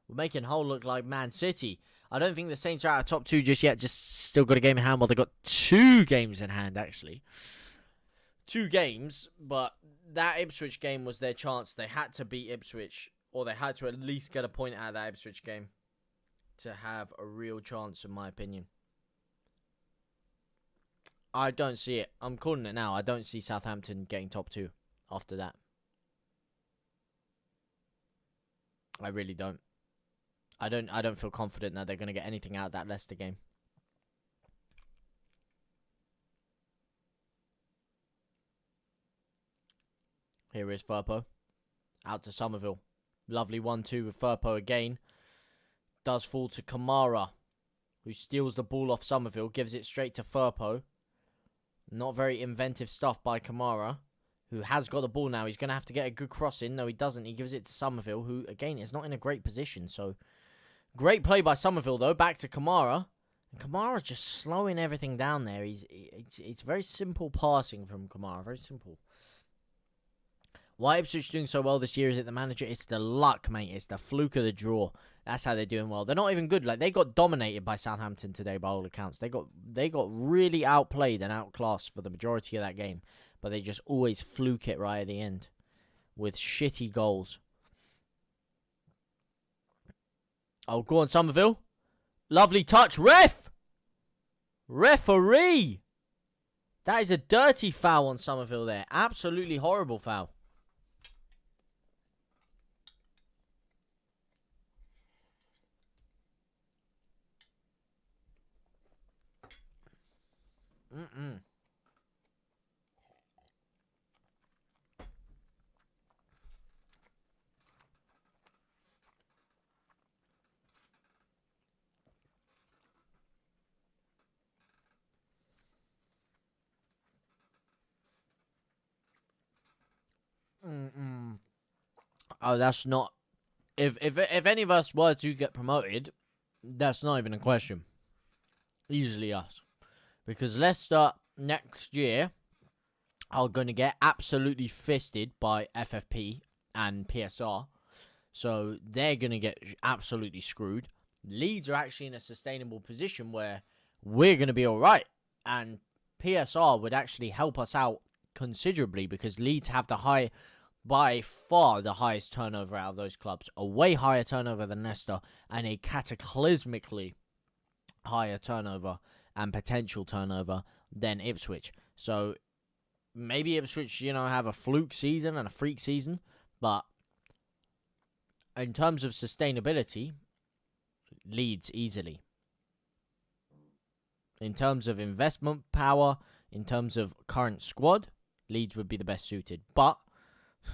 We're making Hull look like Man City. I don't think the Saints are out of top 2 just yet. Just still got a game in hand. Well, they've got 2 games in hand, actually. 2 games, but that Ipswich game was their chance. They had to beat Ipswich, or they had to at least get a point out of that Ipswich game to have a real chance, in my opinion. I don't see it. I'm calling it now. I don't see Southampton getting top 2 after that. I really don't. I don't feel confident that they're going to get anything out of that Leicester game. Here is Firpo. Out to Somerville. Lovely 1-2 with Firpo again. Does fall to Kamara, who steals the ball off Somerville. Gives it straight to Firpo. Not very inventive stuff by Kamara, who has got the ball now. He's going to have to get a good cross in. No, he doesn't. He gives it to Somerville, who, again, is not in a great position. So, great play by Somerville, though. Back to Kamara. And Kamara's just slowing everything down there. It's very simple passing from Kamara. Very simple. Why Ipswich doing so well this year? Is it the manager? It's the luck, mate. It's the fluke of the draw. That's how they're doing well. They're not even good. Like, they got dominated by Southampton today, by all accounts. They got really outplayed and outclassed for the majority of that game. But they just always fluke it right at the end with shitty goals. Oh, go on, Somerville. Lovely touch. Referee! That is a dirty foul on Somerville there. Absolutely horrible foul. Oh, that's not... If any of us were to get promoted, that's not even a question. Easily us. Because Leicester next year are going to get absolutely fisted by FFP and PSR. So they're going to get absolutely screwed. Leeds are actually in a sustainable position where we're going to be all right. And PSR would actually help us out considerably because Leeds have by far the highest turnover out of those clubs. A way higher turnover than Leicester and a cataclysmically higher turnover and potential turnover than Ipswich. So maybe Ipswich, have a fluke season and a freak season, but in terms of sustainability, Leeds easily. In terms of investment power, in terms of current squad, Leeds would be the best suited. But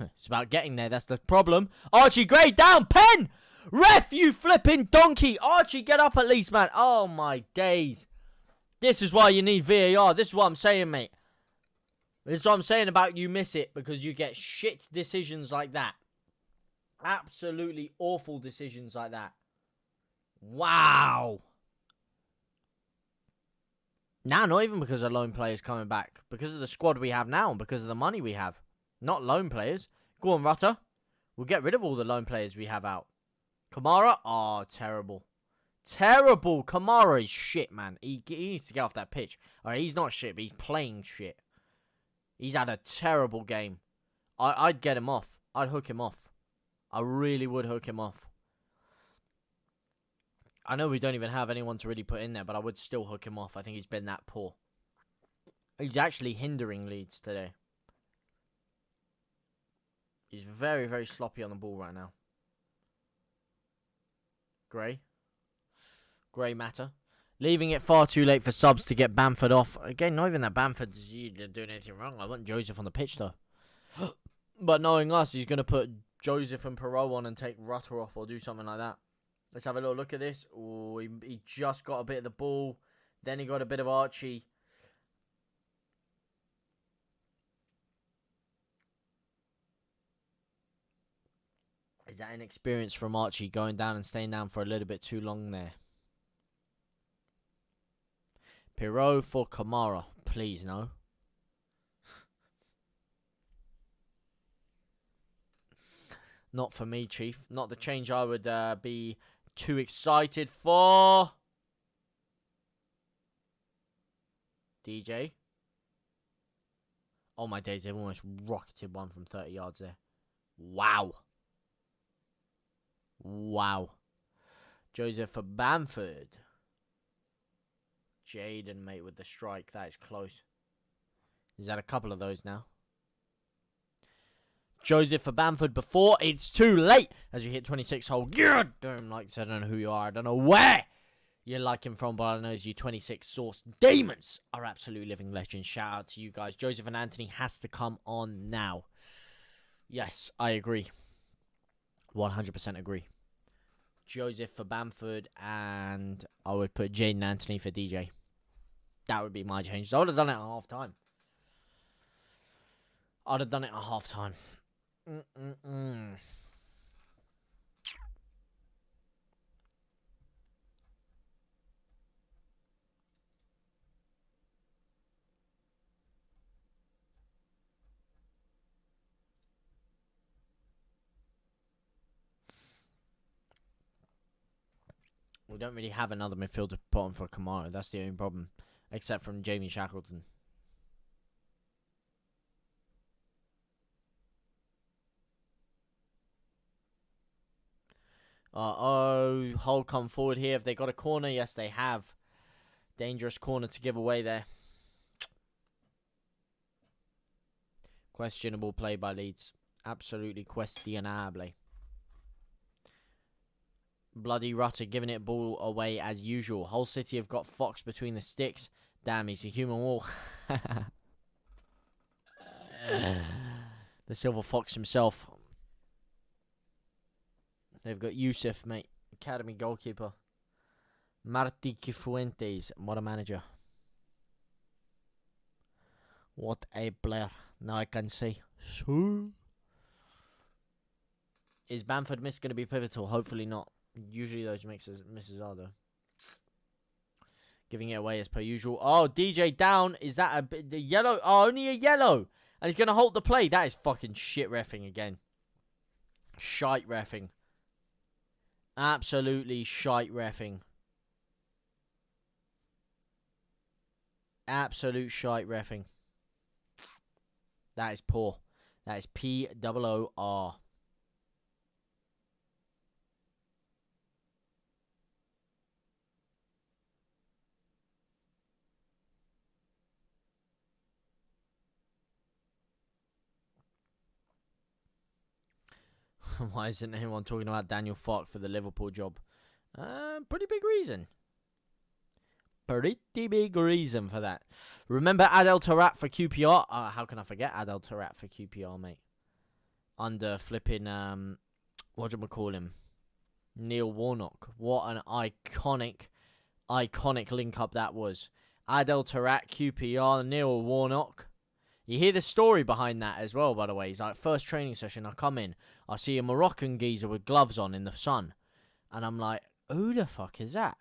it's about getting there. That's the problem. Archie Gray down. Pen! Ref, you flipping donkey. Archie, get up at least, man. Oh, my days. This is why you need VAR. This is what I'm saying, mate. This is what I'm saying about you miss it because you get shit decisions like that. Absolutely awful decisions like that. Wow. Now, not even because of loan players coming back. Because of the squad we have now and because of the money we have. Not loan players. Go on, Rutter. We'll get rid of all the loan players we have out. Kamara? Oh, terrible. Terrible. Kamara is shit, man. He needs to get off that pitch. Alright, he's not shit, but he's playing shit. He's had a terrible game. I'd get him off. I'd hook him off. I really would hook him off. I know we don't even have anyone to really put in there, but I would still hook him off. I think he's been that poor. He's actually hindering Leeds today. He's very, very sloppy on the ball right now. Gray matter. Leaving it far too late for subs to get Bamford off. Again, not even that Bamford's doing anything wrong. I want Joseph on the pitch, though. But knowing us, he's going to put Joseph and Perot on and take Rutter off or do something like that. Let's have a little look at this. Oh, he just got a bit of the ball. Then he got a bit of Archie. Is that inexperience from Archie going down and staying down for a little bit too long there? Perot for Kamara. Please, no. Not for me, Chief. Not the change I would be too excited for. DJ. Oh, my days. They've almost rocketed one from 30 yards there. Wow. Wow. Joseph for Bamford. Jaden, mate, with the strike. That is close. Is that a couple of those now? Joseph for Bamford before it's too late. As you hit 26 hole. God damn, like I said, I don't know who you are. I don't know where you're like him from, but I know you 26 Source Demons are absolute living legends. Shout out to you guys. Joseph and Anthony has to come on now. Yes, I agree. 100% agree. Joseph for Bamford, and I would put Jaden Anthony for DJ. That would be my change. I would have done it at half time. I'd have done it at half time. We don't really have another midfielder to put on for Kamara. That's the only problem. Except from Jamie Shackleton. Hull come forward here. Have they got a corner? Yes, they have. Dangerous corner to give away there. Questionable play by Leeds. Absolutely questionable. Bloody Rutter giving it ball away as usual. Hull City have got Fox between the sticks. Damn, he's a human wall. The Silver Fox himself. They've got Yusuf, mate. Academy goalkeeper. Marti Cifuentes. What a manager. What a player. Now I can say. So. Is Bamford Miss going to be pivotal? Hopefully not. Usually those misses are, though. Giving it away as per usual. Oh, DJ down. Is that a yellow? Oh, only a yellow. And he's going to halt the play. That is fucking shit reffing again. Shite reffing. Absolutely shite reffing. Absolute shite reffing. That is poor. That is P-O-O-R. Why isn't anyone talking about Daniel Farke for the Liverpool job? Pretty big reason. Pretty big reason for that. Remember Adel Taarabt for QPR? How can I forget Adel Taarabt for QPR, mate? Under flipping, whatchamacallit? Neil Warnock. What an iconic link up that was. Adel Taarabt, QPR, Neil Warnock. You hear the story behind that as well, by the way. He's like, first training session, I come in, I see a Moroccan geezer with gloves on in the sun. And I'm like, who the fuck is that?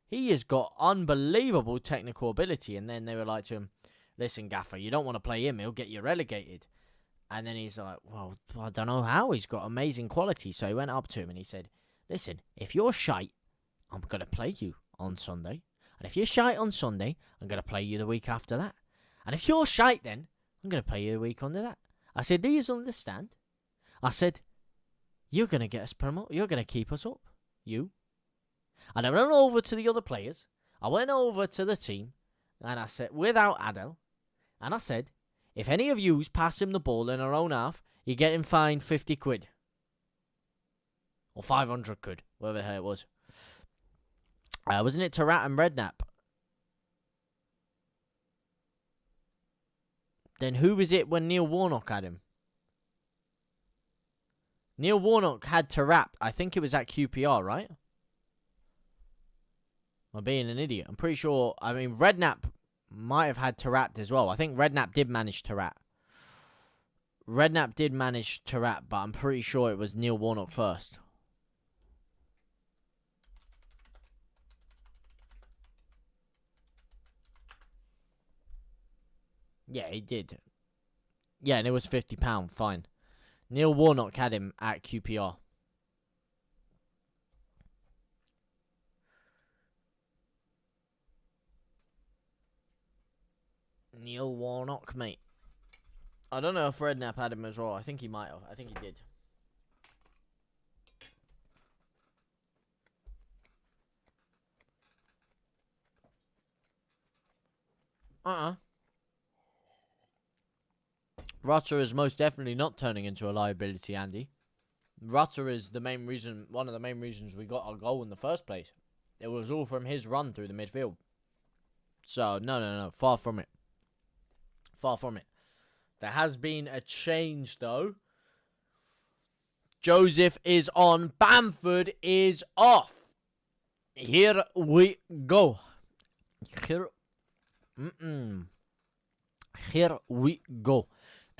He has got unbelievable technical ability. And then they were like to him, listen, Gaffer, you don't want to play him, he'll get you relegated. And then he's like, well, I don't know how. He's got amazing quality. So he went up to him and he said, listen, if you're shite, I'm going to play you on Sunday. And if you're shite on Sunday, I'm going to play you the week after that. And if you're shite then, I'm going to play you the week under that. I said, do you understand? I said, you're going to get us promoted. You're going to keep us up. You. And I went over to the other players. I went over to the team. And I said, without Adel. And I said, if any of yous pass him the ball in our own half, you're getting fined 50 quid. Or 500 quid. Whatever the hell it was. Wasn't it Taarabt and Redknapp? Then who was it when Neil Warnock had him? Neil Warnock had Taarabt. I think it was at QPR, right? I'm being an idiot. I'm pretty sure. I mean, Redknapp might have had Taarabt as well. I think Redknapp did manage Taarabt. Redknapp did manage Taarabt, but I'm pretty sure it was Neil Warnock first. Yeah, he did. Yeah, and it was £50. Fine. Neil Warnock had him at QPR. Neil Warnock, mate. I don't know if Redknapp had him as well. I think he might have. I think he did. Rutter is most definitely not turning into a liability, Andy. Rutter is the main reason, one of the main reasons we got our goal in the first place. It was all from his run through the midfield. So, no. Far from it. Far from it. There has been a change, though. Joseph is on. Bamford is off. Here we go. Here we go.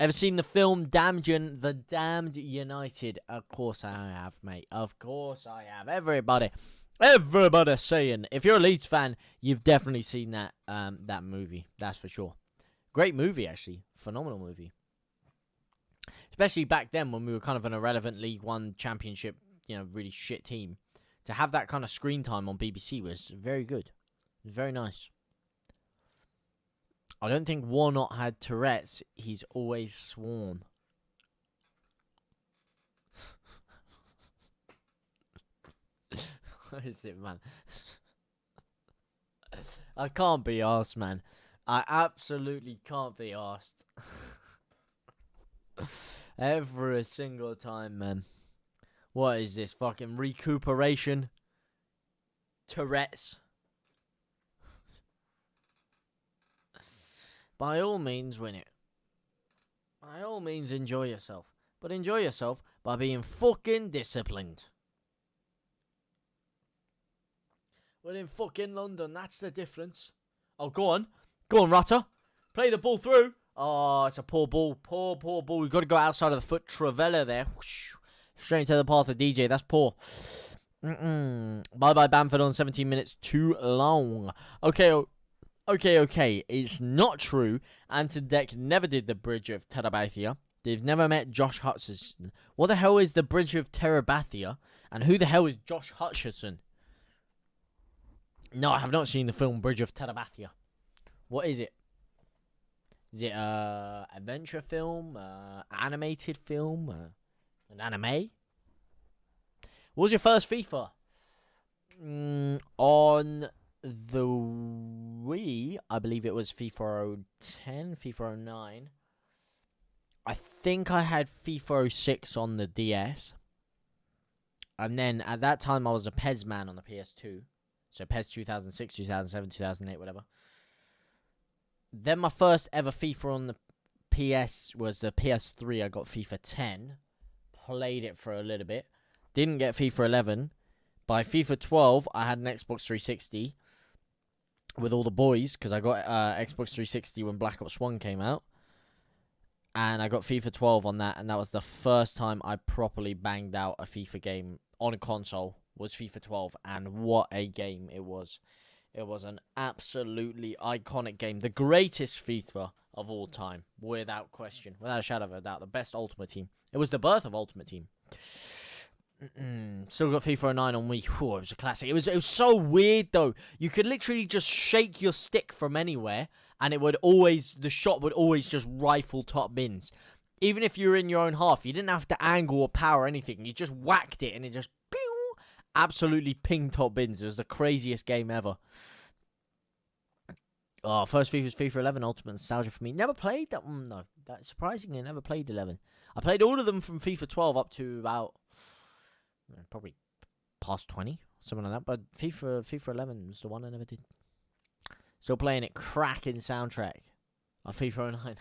Ever seen the film The Damned United? Of course I have, mate. Of course I have. Everybody saying, if you're a Leeds fan, you've definitely seen that that movie. That's for sure. Great movie, actually. Phenomenal movie. Especially back then when we were kind of an irrelevant League One Championship, really shit team. To have that kind of screen time on BBC was very good. It was very nice. I don't think Warnock had Tourette's. He's always sworn. What is it, man? I can't be arsed, man. I absolutely can't be arsed. Every single time, man. What is this? Fucking recuperation? Tourette's? By all means, win it. By all means, enjoy yourself. But enjoy yourself by being fucking disciplined. We're in fucking London. That's the difference. Oh, go on. Go on, Rutter. Play the ball through. Oh, it's a poor ball. Poor ball. We've got to go outside of the foot. Travella there. Whoosh. Straight into the path of DJ. That's poor. Bye-bye, Bamford on 17 minutes. Too long. Okay. It's not true. Anton Deck never did the Bridge of Terabathia. They've never met Josh Hutcherson. What the hell is the Bridge of Terabathia? And who the hell is Josh Hutcherson? No, I have not seen the film Bridge of Terabathia. What is it? Is it an adventure film? Animated film? An anime? What was your first FIFA? On the Wii, I believe it was FIFA 010, FIFA 09. I think I had FIFA 06 on the DS. And then at that time, I was a PES man on the PS2. So PES 2006, 2007, 2008, whatever. Then my first ever FIFA on the PS was the PS3. I got FIFA 10. Played it for a little bit. Didn't get FIFA 11. By FIFA 12, I had an Xbox 360 with all the boys. Because I got Xbox 360 when Black Ops 1 came out. And I got FIFA 12 on that. And that was the first time I properly banged out a FIFA game on a console. Was FIFA 12, and what a game it was. It was an absolutely iconic game. The greatest FIFA of all time, without question. Without a shadow of a doubt. The best Ultimate Team. It was the birth of Ultimate Team. Still got FIFA 09 on Wii. Whew, it was a classic. It was so weird, though. You could literally just shake your stick from anywhere, and the shot would always just rifle top bins. Even if you were in your own half, you didn't have to angle or power or anything. You just whacked it, and it just absolutely ping top bins. It was the craziest game ever. Oh, first FIFA was FIFA 11 Ultimate Nostalgia for me. Never played that one, no. That's surprisingly, I never played 11. I played all of them from FIFA 12 up to about probably past 20, something like that. But FIFA 11 was the one I never did. Still playing it. Cracking soundtrack of FIFA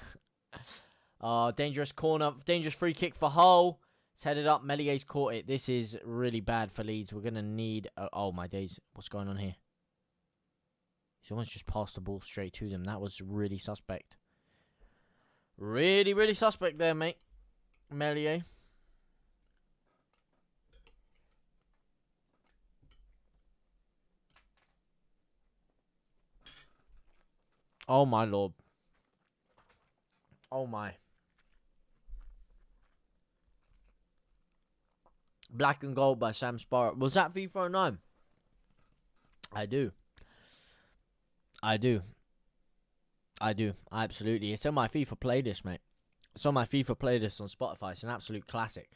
09. Dangerous corner, dangerous free kick for Hull. It's headed up. Melier's caught it. This is really bad for Leeds. We're going to need... oh, my days. What's going on here? He's almost just passed the ball straight to them. That was really suspect. Really, really suspect there, mate. Melier. Oh, my lord. Oh, my. Black and Gold by Sam Sparrow. Was that FIFA 09? I do. Absolutely. It's on my FIFA playlist, mate. It's on my FIFA playlist on Spotify. It's an absolute classic.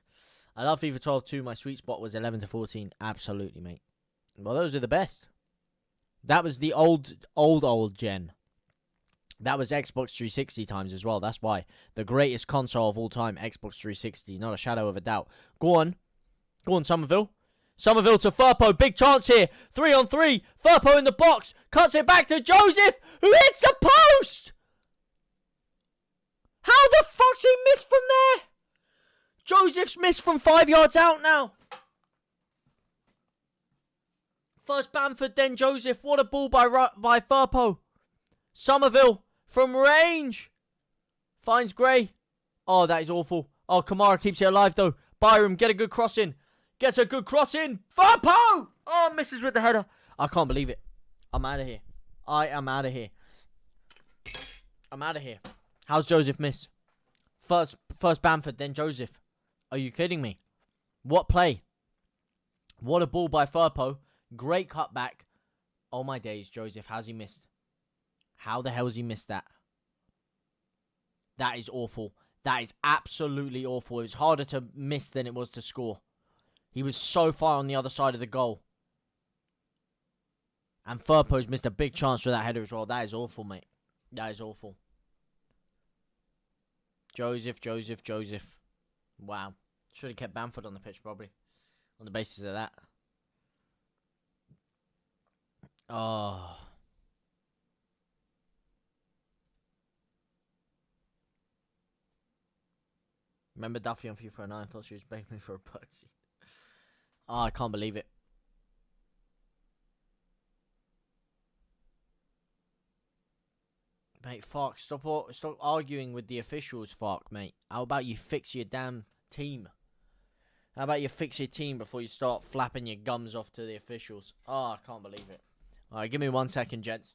I love FIFA 12 too. My sweet spot was 11 to 14. Absolutely, mate. Well, those are the best. That was the old gen. That was Xbox 360 times as well. That's why. The greatest console of all time, Xbox 360. Not a shadow of a doubt. Go on. Go on, Somerville. Somerville to Firpo. Big chance here. 3-on-3. Firpo in the box. Cuts it back to Joseph, who hits the post. How the fuck's he missed from there? Joseph's missed from 5 yards out now. First Bamford, then Joseph. What a ball by Firpo. Somerville from range. Finds Gray. Oh, that is awful. Oh, Kamara keeps it alive, though. Byram, get a good cross in. Gets a good cross in. Firpo! Oh, misses with the header. I can't believe it. I'm out of here. I am out of here. I'm out of here. How's Joseph miss? First Bamford, then Joseph. Are you kidding me? What play? What a ball by Firpo. Great cutback. Oh my days, Joseph. How's he missed? How the hell has he missed that? That is awful. That is absolutely awful. It was harder to miss than it was to score. He was so far on the other side of the goal. And Firpo's missed a big chance for that header as well. That is awful, mate. That is awful. Joseph. Wow. Should have kept Bamford on the pitch, probably. On the basis of that. Oh. Remember Duffy on FIFA 9? I thought she was begging me for a putty. Oh, I can't believe it. Mate, fuck. Stop arguing with the officials, fuck, mate. How about you fix your damn team? How about you fix your team before you start flapping your gums off to the officials? Oh, I can't believe it. Alright, give me 1 second, gents.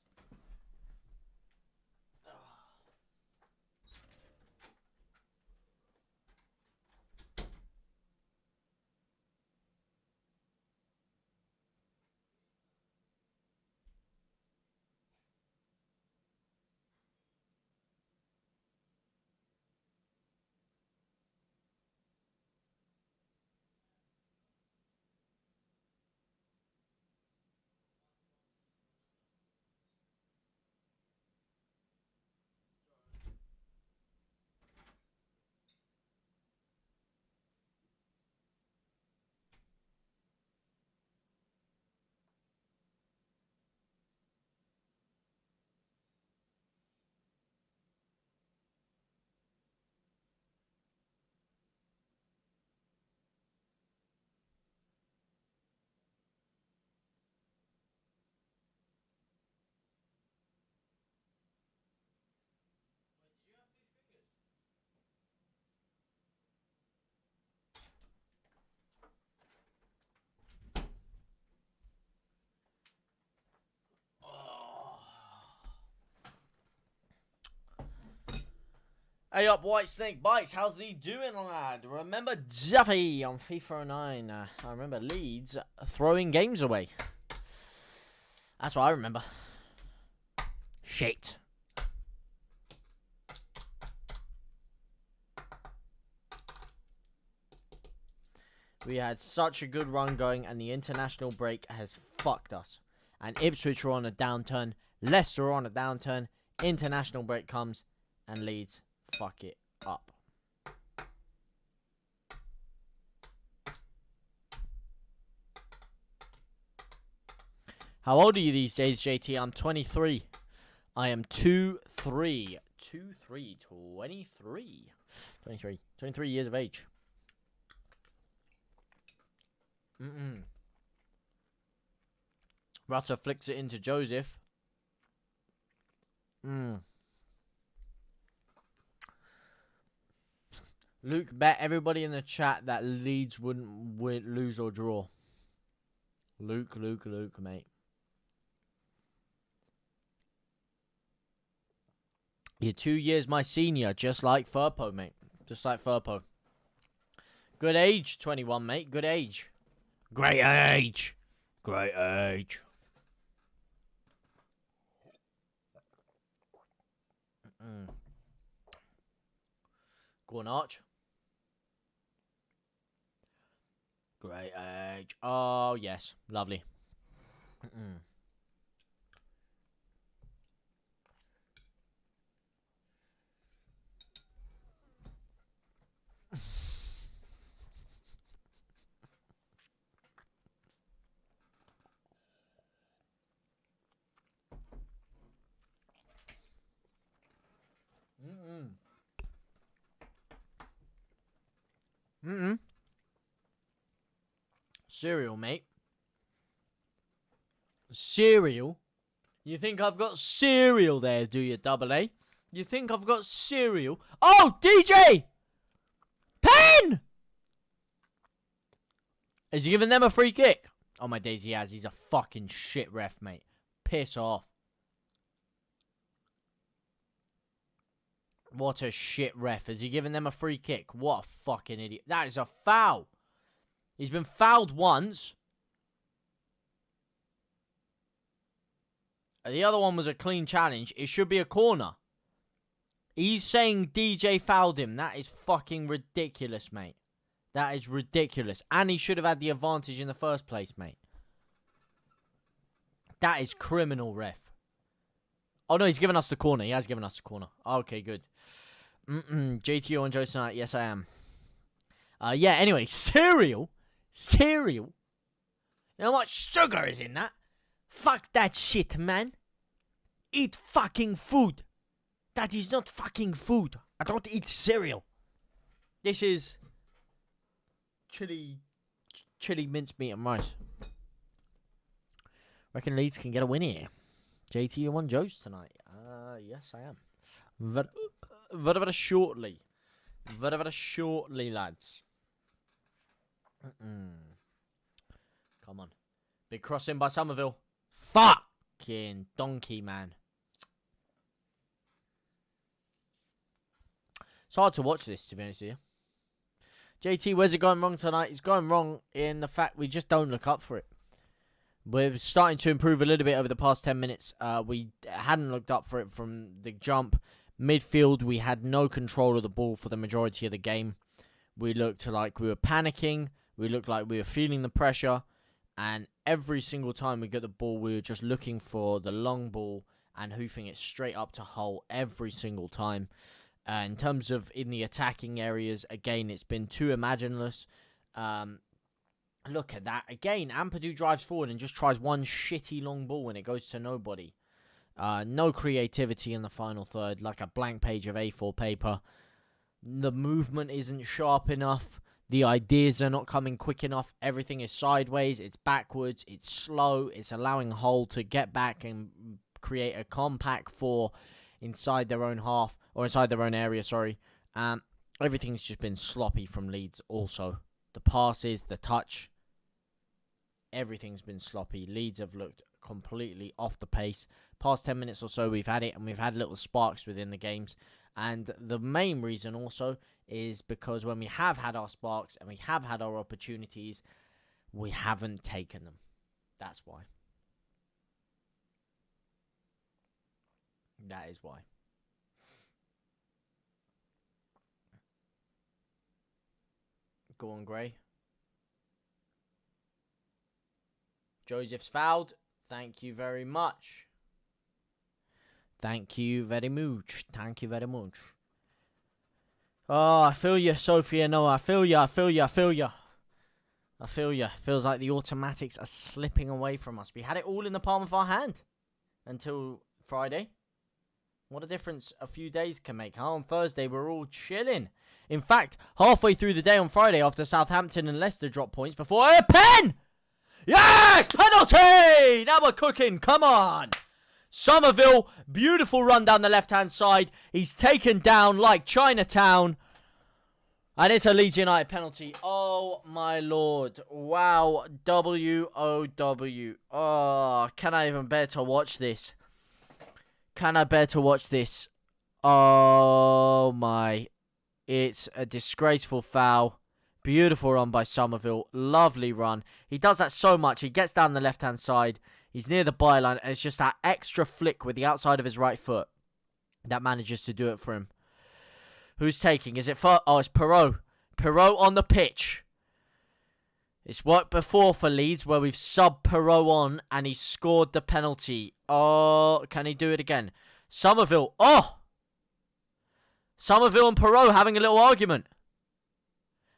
Hey up, White Snake Bites. How's Lee doing, lad? Remember Duffy on FIFA 09. I remember Leeds throwing games away. That's what I remember. Shit. We had such a good run going, and the international break has fucked us. And Ipswich are on a downturn. Leicester are on a downturn. International break comes, and Leeds fuck it up. How old are you these days, JT? I'm 23. I am 23. 23 years of age. Rutter flicks it into Joseph. Luke, bet everybody in the chat that Leeds wouldn't lose or draw. Luke, mate. You're 2 years my senior, just like Firpo, mate. Just like Firpo. Good age, 21, mate. Good age. Great age. Great age. Go on, Arch. Great age. Oh, yes. Lovely. Cereal, mate. Cereal? You think I've got cereal there, do you, Double A? You think I've got cereal? Oh, DJ! Pen! Is he giving them a free kick? Oh, my days, he has. He's a fucking shit ref, mate. Piss off. What a shit ref. Is he giving them a free kick? What a fucking idiot. That is a foul. He's been fouled once. The other one was a clean challenge. It should be a corner. He's saying DJ fouled him. That is fucking ridiculous, mate. That is ridiculous. And he should have had the advantage in the first place, mate. That is criminal, ref. Oh, no, he's given us the corner. He has given us the corner. Okay, good. JTO on Joe tonight. Yes, I am. Yeah, anyway, cereal. Cereal. You know what sugar is in that? Fuck that shit, man. Eat fucking food. That is not fucking food. I don't eat cereal. This is chili mincemeat and rice. Reckon Leeds can get a win here. JT, you won Joe's tonight. Yes, I am. Very shortly. Very shortly, lads. Come on. Big crossing by Somerville. Fucking donkey, man. It's hard to watch this, to be honest with you. JT, where's it going wrong tonight? It's going wrong in the fact we just don't look up for it. We're starting to improve a little bit over the past 10 minutes. We hadn't looked up for it from the jump. Midfield, we had no control of the ball for the majority of the game. We looked like we were panicking. We looked like we were feeling the pressure. And every single time we got the ball, we were just looking for the long ball and hoofing it straight up to Hull every single time. In terms of in the attacking areas, again, it's been too imagineless. Look at that. Again, Ampadu drives forward and just tries one shitty long ball and it goes to nobody. No creativity in the final third, like a blank page of A4 paper. The movement isn't sharp enough. The ideas are not coming quick enough. Everything is sideways. It's backwards. It's slow. It's allowing Hull to get back and create a compact four inside their own half, or inside their own area, sorry. Everything's just been sloppy from Leeds also. The passes, the touch, everything's been sloppy. Leeds have looked completely off the pace. Past 10 minutes or so we've had it, and we've had little sparks within the games. And the main reason also is because when we have had our sparks and we have had our opportunities, we haven't taken them. That's why. That is why. Go on, Gray. Joseph's fouled. Thank you very much. Thank you very much. Thank you very much. Oh, I feel you, Sophia. No, I feel you. I feel you. I feel you. I feel you. Feels like the automatics are slipping away from us. We had it all in the palm of our hand until Friday. What a difference a few days can make. Huh? On Thursday, we're all chilling. In fact, halfway through the day on Friday, after Southampton and Leicester dropped points before a pen! Yes! Penalty! Now we're cooking. Come on! Somerville, beautiful run down the left-hand side. He's taken down like Chinatown. And it's a Leeds United penalty. Oh, my Lord. Wow. W-O-W. Oh, can I even bear to watch this? Can I bear to watch this? Oh, my. It's a disgraceful foul. Beautiful run by Somerville. Lovely run. He does that so much. He gets down the left-hand side. He's near the byline. And it's just that extra flick with the outside of his right foot that manages to do it for him. Who's taking? Is it for... Oh, it's Perot. Perot on the pitch. It's worked before for Leeds where we've subbed Perot on and he scored the penalty. Oh, can he do it again? Somerville. Oh! Somerville and Perot having a little argument.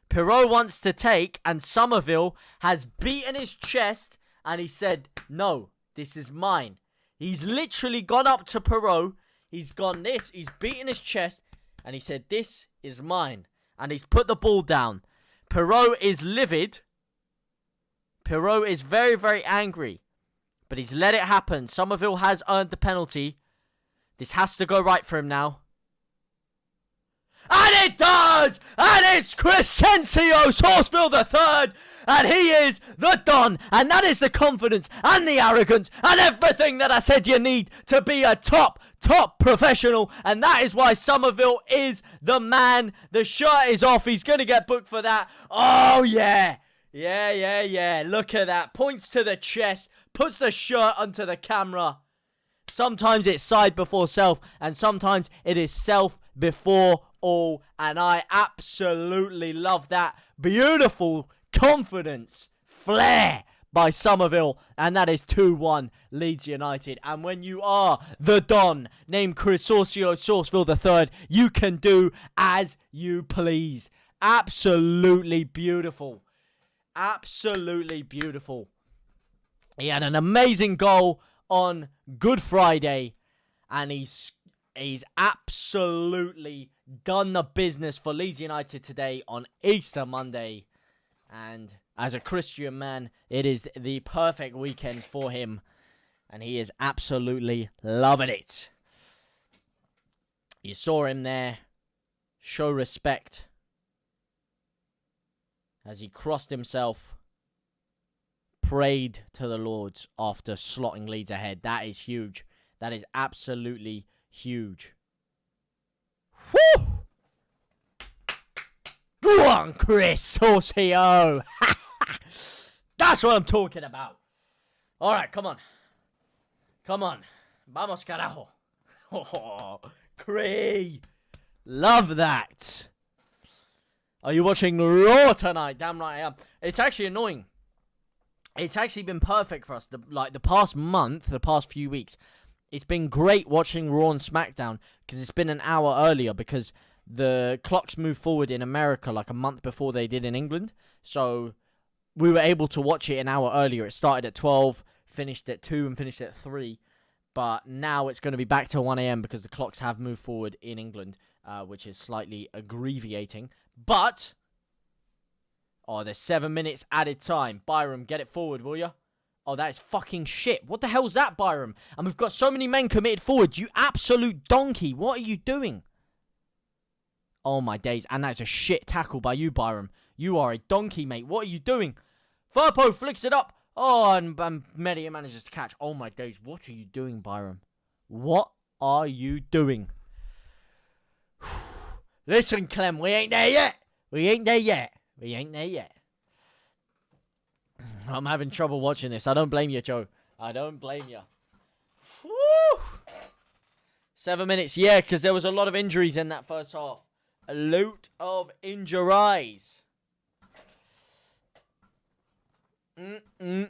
Perot wants to take and Somerville has beaten his chest and he said, no, this is mine. He's literally gone up to Perot. He's gone this. He's beaten his chest and he said, this is mine. And he's put the ball down. Perot is livid. Perot is very, very angry. But he's let it happen. Somerville has earned the penalty. This has to go right for him now. And it does! And it's Crescencio Horsfield III! And he is the Don! And that is the confidence and the arrogance and everything that I said you need to be a top professional. And that is why Somerville is the man. The shirt is off. He's going to get booked for that. Oh, yeah. Yeah. Look at that. Points to the chest. Puts the shirt onto the camera. Sometimes it's side before self, and sometimes it is self before all. And I absolutely love that. Beautiful confidence, flair by Somerville, and that is 2-1 Leeds United. And when you are the Don named Chrysorcio Sourceville III, you can do as you please. Absolutely beautiful. Absolutely beautiful. He had an amazing goal on Good Friday, and he's absolutely done the business for Leeds United today on Easter Monday. And as a Christian man, it is the perfect weekend for him, and he is absolutely loving it. You saw him there show respect as he crossed himself, prayed to the Lord after slotting Leeds ahead. That is huge. That is absolutely huge. Woo! Go on, Chris Saucio. That's what I'm talking about. All right, come on. Come on. Vamos, carajo. Oh, Cree. Love that. Are you watching Raw tonight? Damn right I am. It's actually annoying. It's actually been perfect for us. The past month, the past few weeks, it's been great watching Raw and SmackDown because it's been an hour earlier because the clocks moved forward in America like a month before they did in England. So we were able to watch it an hour earlier. It started at 12, finished at 2, and finished at 3. But now it's going to be back to 1 a.m. because the clocks have moved forward in England, which is slightly aggravating. But, oh, there's 7 minutes added time. Byram, get it forward, will you? Oh, that is fucking shit. What the hell's that, Byram? And we've got so many men committed forward. You absolute donkey. What are you doing? Oh, my days. And that's a shit tackle by you, Byram. You are a donkey, mate. What are you doing? Firpo flicks it up. Oh, and Media manages to catch. Oh, my days. What are you doing, Byram? What are you doing? Listen, Clem, we ain't there yet. We ain't there yet. We ain't there yet. I'm having trouble watching this. I don't blame you, Joe. I don't blame you. Woo! 7 minutes. Yeah, because there was a lot of injuries in that first half. A lot of injuries. No.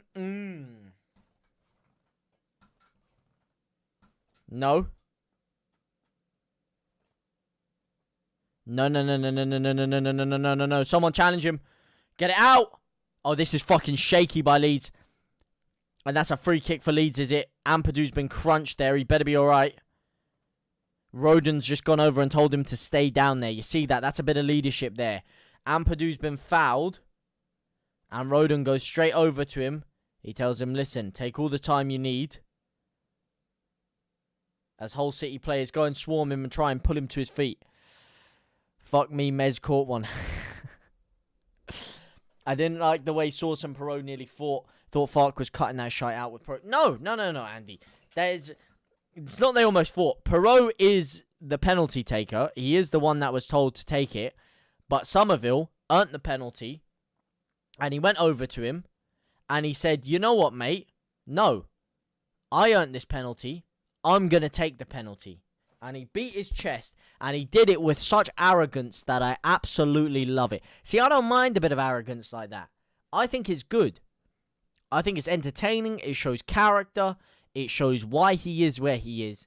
No. Someone challenge him. Get it out. Oh, this is fucking shaky by Leeds. And that's a free kick for Leeds, is it? Ampadu's been crunched there. He better be alright. Rodon's just gone over and told him to stay down there. You see that? That's a bit of leadership there. Ampadu's been fouled. And Rodon goes straight over to him. He tells him, listen, take all the time you need. As Hull City players go and swarm him and try and pull him to his feet. Fuck me, Mez caught one. I didn't like the way Sauce and Perot nearly fought. Thought Fark was cutting that shite out with Perot. No, Andy. It's not they almost fought. Perot is the penalty taker. He is the one that was told to take it. But Somerville earned the penalty. And he went over to him. And he said, you know what, mate? No. I earned this penalty. I'm going to take the penalty. And he beat his chest. And he did it with such arrogance that I absolutely love it. See, I don't mind a bit of arrogance like that. I think it's good. I think it's entertaining. It shows character. It shows why he is where he is.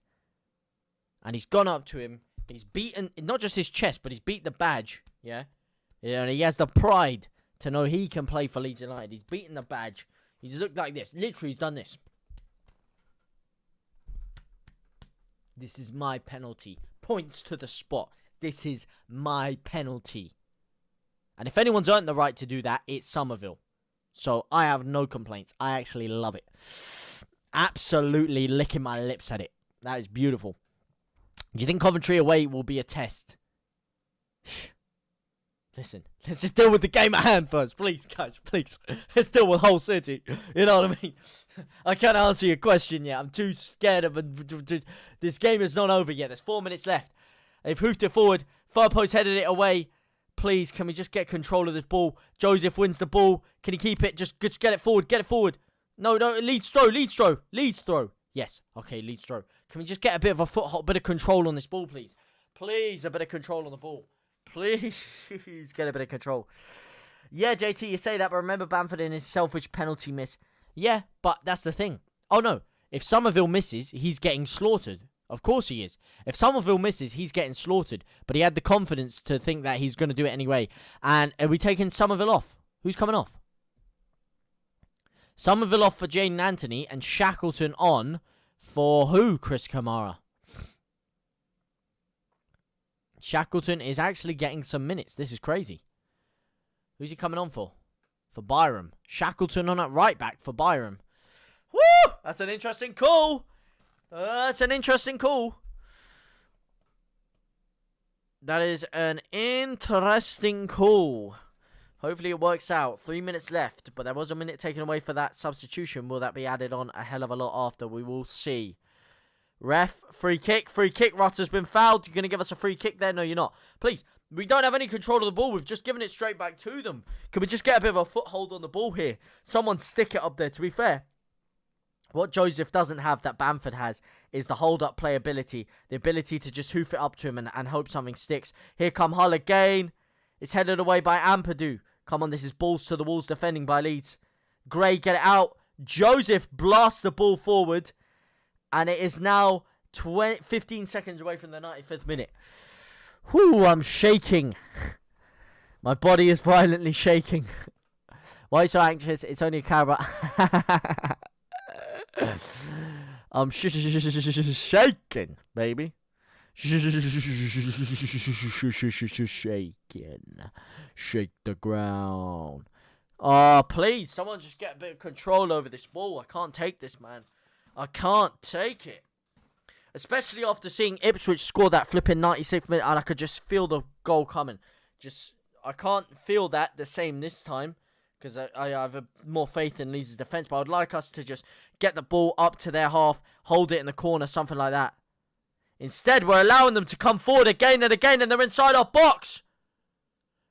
And he's gone up to him. He's beaten, not just his chest, but he's beat the badge. Yeah? And he has the pride to know he can play for Leeds United. He's beaten the badge. He's looked like this. Literally, he's done this. This is my penalty. Points to the spot. This is my penalty. And if anyone's earned the right to do that, it's Somerville. So I have no complaints. I actually love it. Absolutely licking my lips at it. That is beautiful. Do you think Coventry away will be a test? Listen, let's just deal with the game at hand first. Please, guys, please. Let's deal with Hull City. You know what I mean? I can't answer your question yet. I'm too scared of it. This game is not over yet. There's 4 minutes left. They've hoofed it forward. Far post headed it away. Please, can we just get control of this ball? Joseph wins the ball. Can he keep it? Just get it forward. Get it forward. No, Leeds throw. Yes. Okay, Leeds throw. Can we just get a bit of a foothold, bit of control on this ball, please? Please, a bit of control on the ball. Please, get a bit of control. Yeah, JT, you say that, but remember Bamford in his selfish penalty miss. Yeah, but that's the thing. Oh, no. If Somerville misses, he's getting slaughtered. Of course he is. If Somerville misses, he's getting slaughtered. But he had the confidence to think that he's going to do it anyway. And are we taking Somerville off? Who's coming off? Somerville off for Jaden Anthony and Shackleton on for who, Chris Kamara? Shackleton is actually getting some minutes. This is crazy. Who's he coming on for? For Byram. Shackleton on at right back for Byram. Woo! That's an interesting call. That's an interesting call. That is an interesting call. Hopefully it works out. 3 minutes left, but there was a minute taken away for that substitution. Will that be added on a hell of a lot after? We will see. Ref, free kick. Free kick. Rutter's been fouled. You're going to give us a free kick there? No, you're not. Please. We don't have any control of the ball. We've just given it straight back to them. Can we just get a bit of a foothold on the ball here? Someone stick it up there, to be fair. What Joseph doesn't have that Bamford has is the hold-up playability. The ability to just hoof it up to him and hope something sticks. Here come Hull again. It's headed away by Ampadu. Come on, this is balls to the walls defending by Leeds. Gray, get it out. Joseph blasts the ball forward. And it is now 15 seconds away from the 95th minute. Whew, I'm shaking. My body is violently shaking. Why are you so anxious? It's only a Carabao. I'm shaking, baby. Shaking. Shake the ground. Oh, please, someone just get a bit of control over this ball. I can't take this, man. I can't take it. Especially after seeing Ipswich score that flipping 96th minute, and I could just feel the goal coming. I can't feel that the same this time, because I have more faith in Leeds' defence, but I would like us to just get the ball up to their half, hold it in the corner, something like that. Instead, we're allowing them to come forward again and again, and they're inside our box.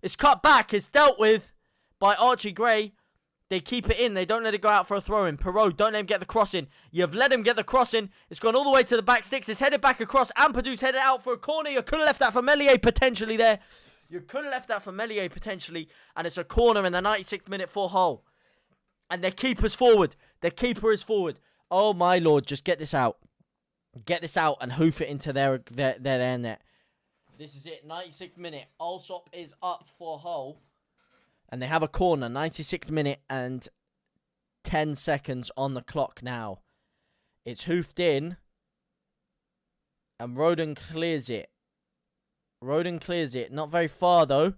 It's cut back. It's dealt with by Archie Gray. They keep it in. They don't let it go out for a throw-in. Perot, don't let him get the cross in. You've let him get the cross in. It's gone all the way to the back sticks. It's headed back across. Ampadu's headed out for a corner. You could have left that for Meslier potentially there. You could have left that for Meslier potentially. And it's a corner in the 96th minute for Hull. And their keeper's forward. Their keeper is forward. Oh, my Lord. Just get this out. Get this out and hoof it into their net. This is it. 96th minute. Allsop is up for Hull. And they have a corner, 96th minute and 10 seconds on the clock now. It's hoofed in. And Roden clears it. Not very far, though.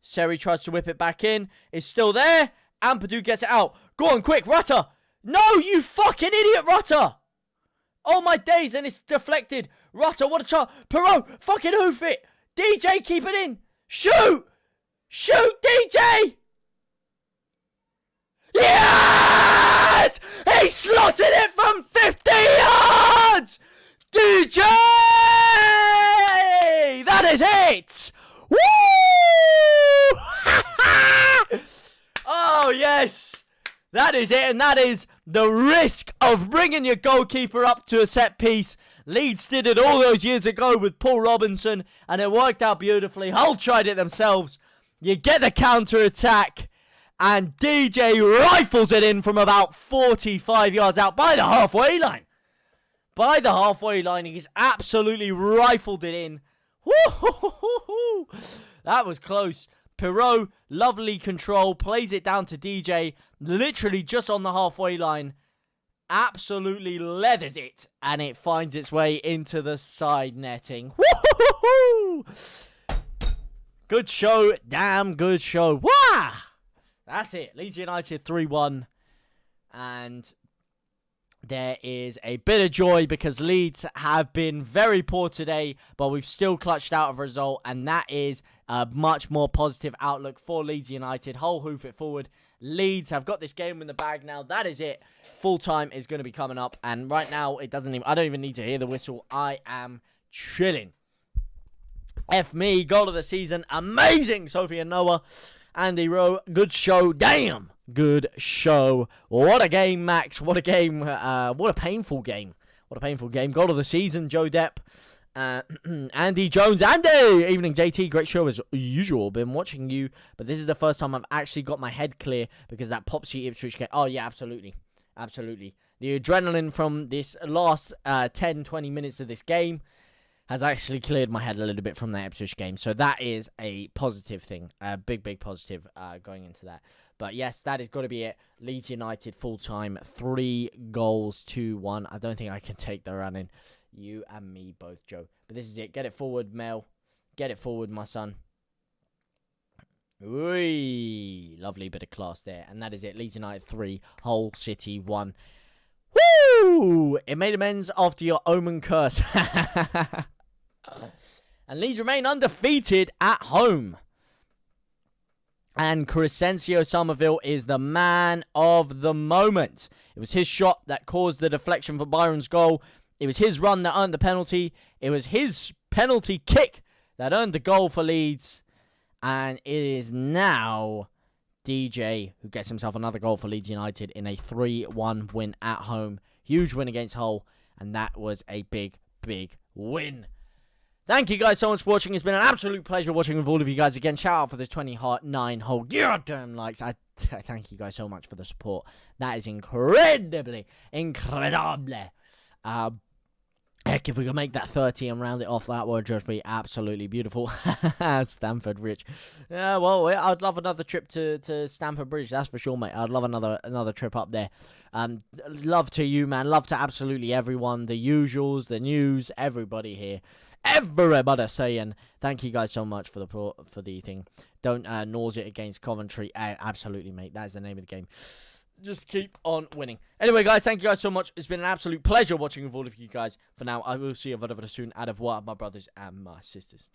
Seri tries to whip it back in. It's still there. Ampadu gets it out. Go on, quick, Rutter. No, you fucking idiot, Rutter. Oh, my days, and it's deflected. Rutter, what a chance. Perot, fucking hoof it. DJ, keep it in. Shoot. Shoot, DJ! Yes! He slotted it from 50 yards! DJ! That is it! Woo! Oh, yes! That is it, and that is the risk of bringing your goalkeeper up to a set piece. Leeds did it all those years ago with Paul Robinson, and it worked out beautifully. Hull tried it themselves. You get the counter-attack, and DJ rifles it in from about 45 yards out by the halfway line. By the halfway line, he's absolutely rifled it in. Woo-hoo-hoo-hoo-hoo. That was close. Perot, lovely control, plays it down to DJ, literally just on the halfway line. Absolutely leathers it, and it finds its way into the side netting. Woo-hoo-hoo-hoo. Good show, damn good show. Wah! That's it. Leeds United 3-1. And there is a bit of joy because Leeds have been very poor today, but we've still clutched out a result, and that is a much more positive outlook for Leeds United. Hull hoof it forward. Leeds have got this game in the bag now. That is it. Full time is going to be coming up, and right now I don't even need to hear the whistle. I am chilling. F me, goal of the season. Amazing, Sophie and Noah. Andy Rowe, good show. Damn, good show. What a game, Max. What a game. What a painful game. What a painful game. Goal of the season, Joe Depp. Andy Jones. Andy! Evening, JT. Great show as usual. Been watching you, but this is the first time I've actually got my head clear because that Popsy Ipswich game. Oh, yeah, absolutely. Absolutely. The adrenaline from this last 10-20 minutes of this game has actually cleared my head a little bit from that Ipswich game. So that is a positive thing. A big positive going into that. But yes, that has got to be it. Leeds United full-time. 3 goals to 1. I don't think I can take the running. You and me both, Joe. But this is it. Get it forward, Mel. Get it forward, my son. Whee! Lovely bit of class there. And that is it. Leeds United 3. Hull City 1. Woo! It made amends after your omen curse. And Leeds remain undefeated at home. And Crescencio Somerville is the man of the moment. It was his shot that caused the deflection for Byron's goal. It was his run that earned the penalty. It was his penalty kick that earned the goal for Leeds. And it is now DJ who gets himself another goal for Leeds United in a 3-1 win at home. Huge win against Hull. And that was a big win. Thank you guys so much for watching. It's been an absolute pleasure watching with all of you guys again. Shout out for the 29 whole goddamn likes. I thank you guys so much for the support. That is incredible. Heck, if we could make that 30 and round it off, that would just be absolutely beautiful. Stamford Bridge. Yeah, well, I'd love another trip to Stamford Bridge, that's for sure, mate. I'd love another trip up there. Love to you, man. Love to absolutely everyone. The usuals, the news, everybody here. Everybody saying thank you guys so much for the thing. Don't nausea against Coventry. Absolutely, mate. That is the name of the game. Just keep on winning. Anyway, guys, thank you guys so much. It's been an absolute pleasure watching with all of you guys. For now, I will see you very soon. Out of what, my brothers and my sisters.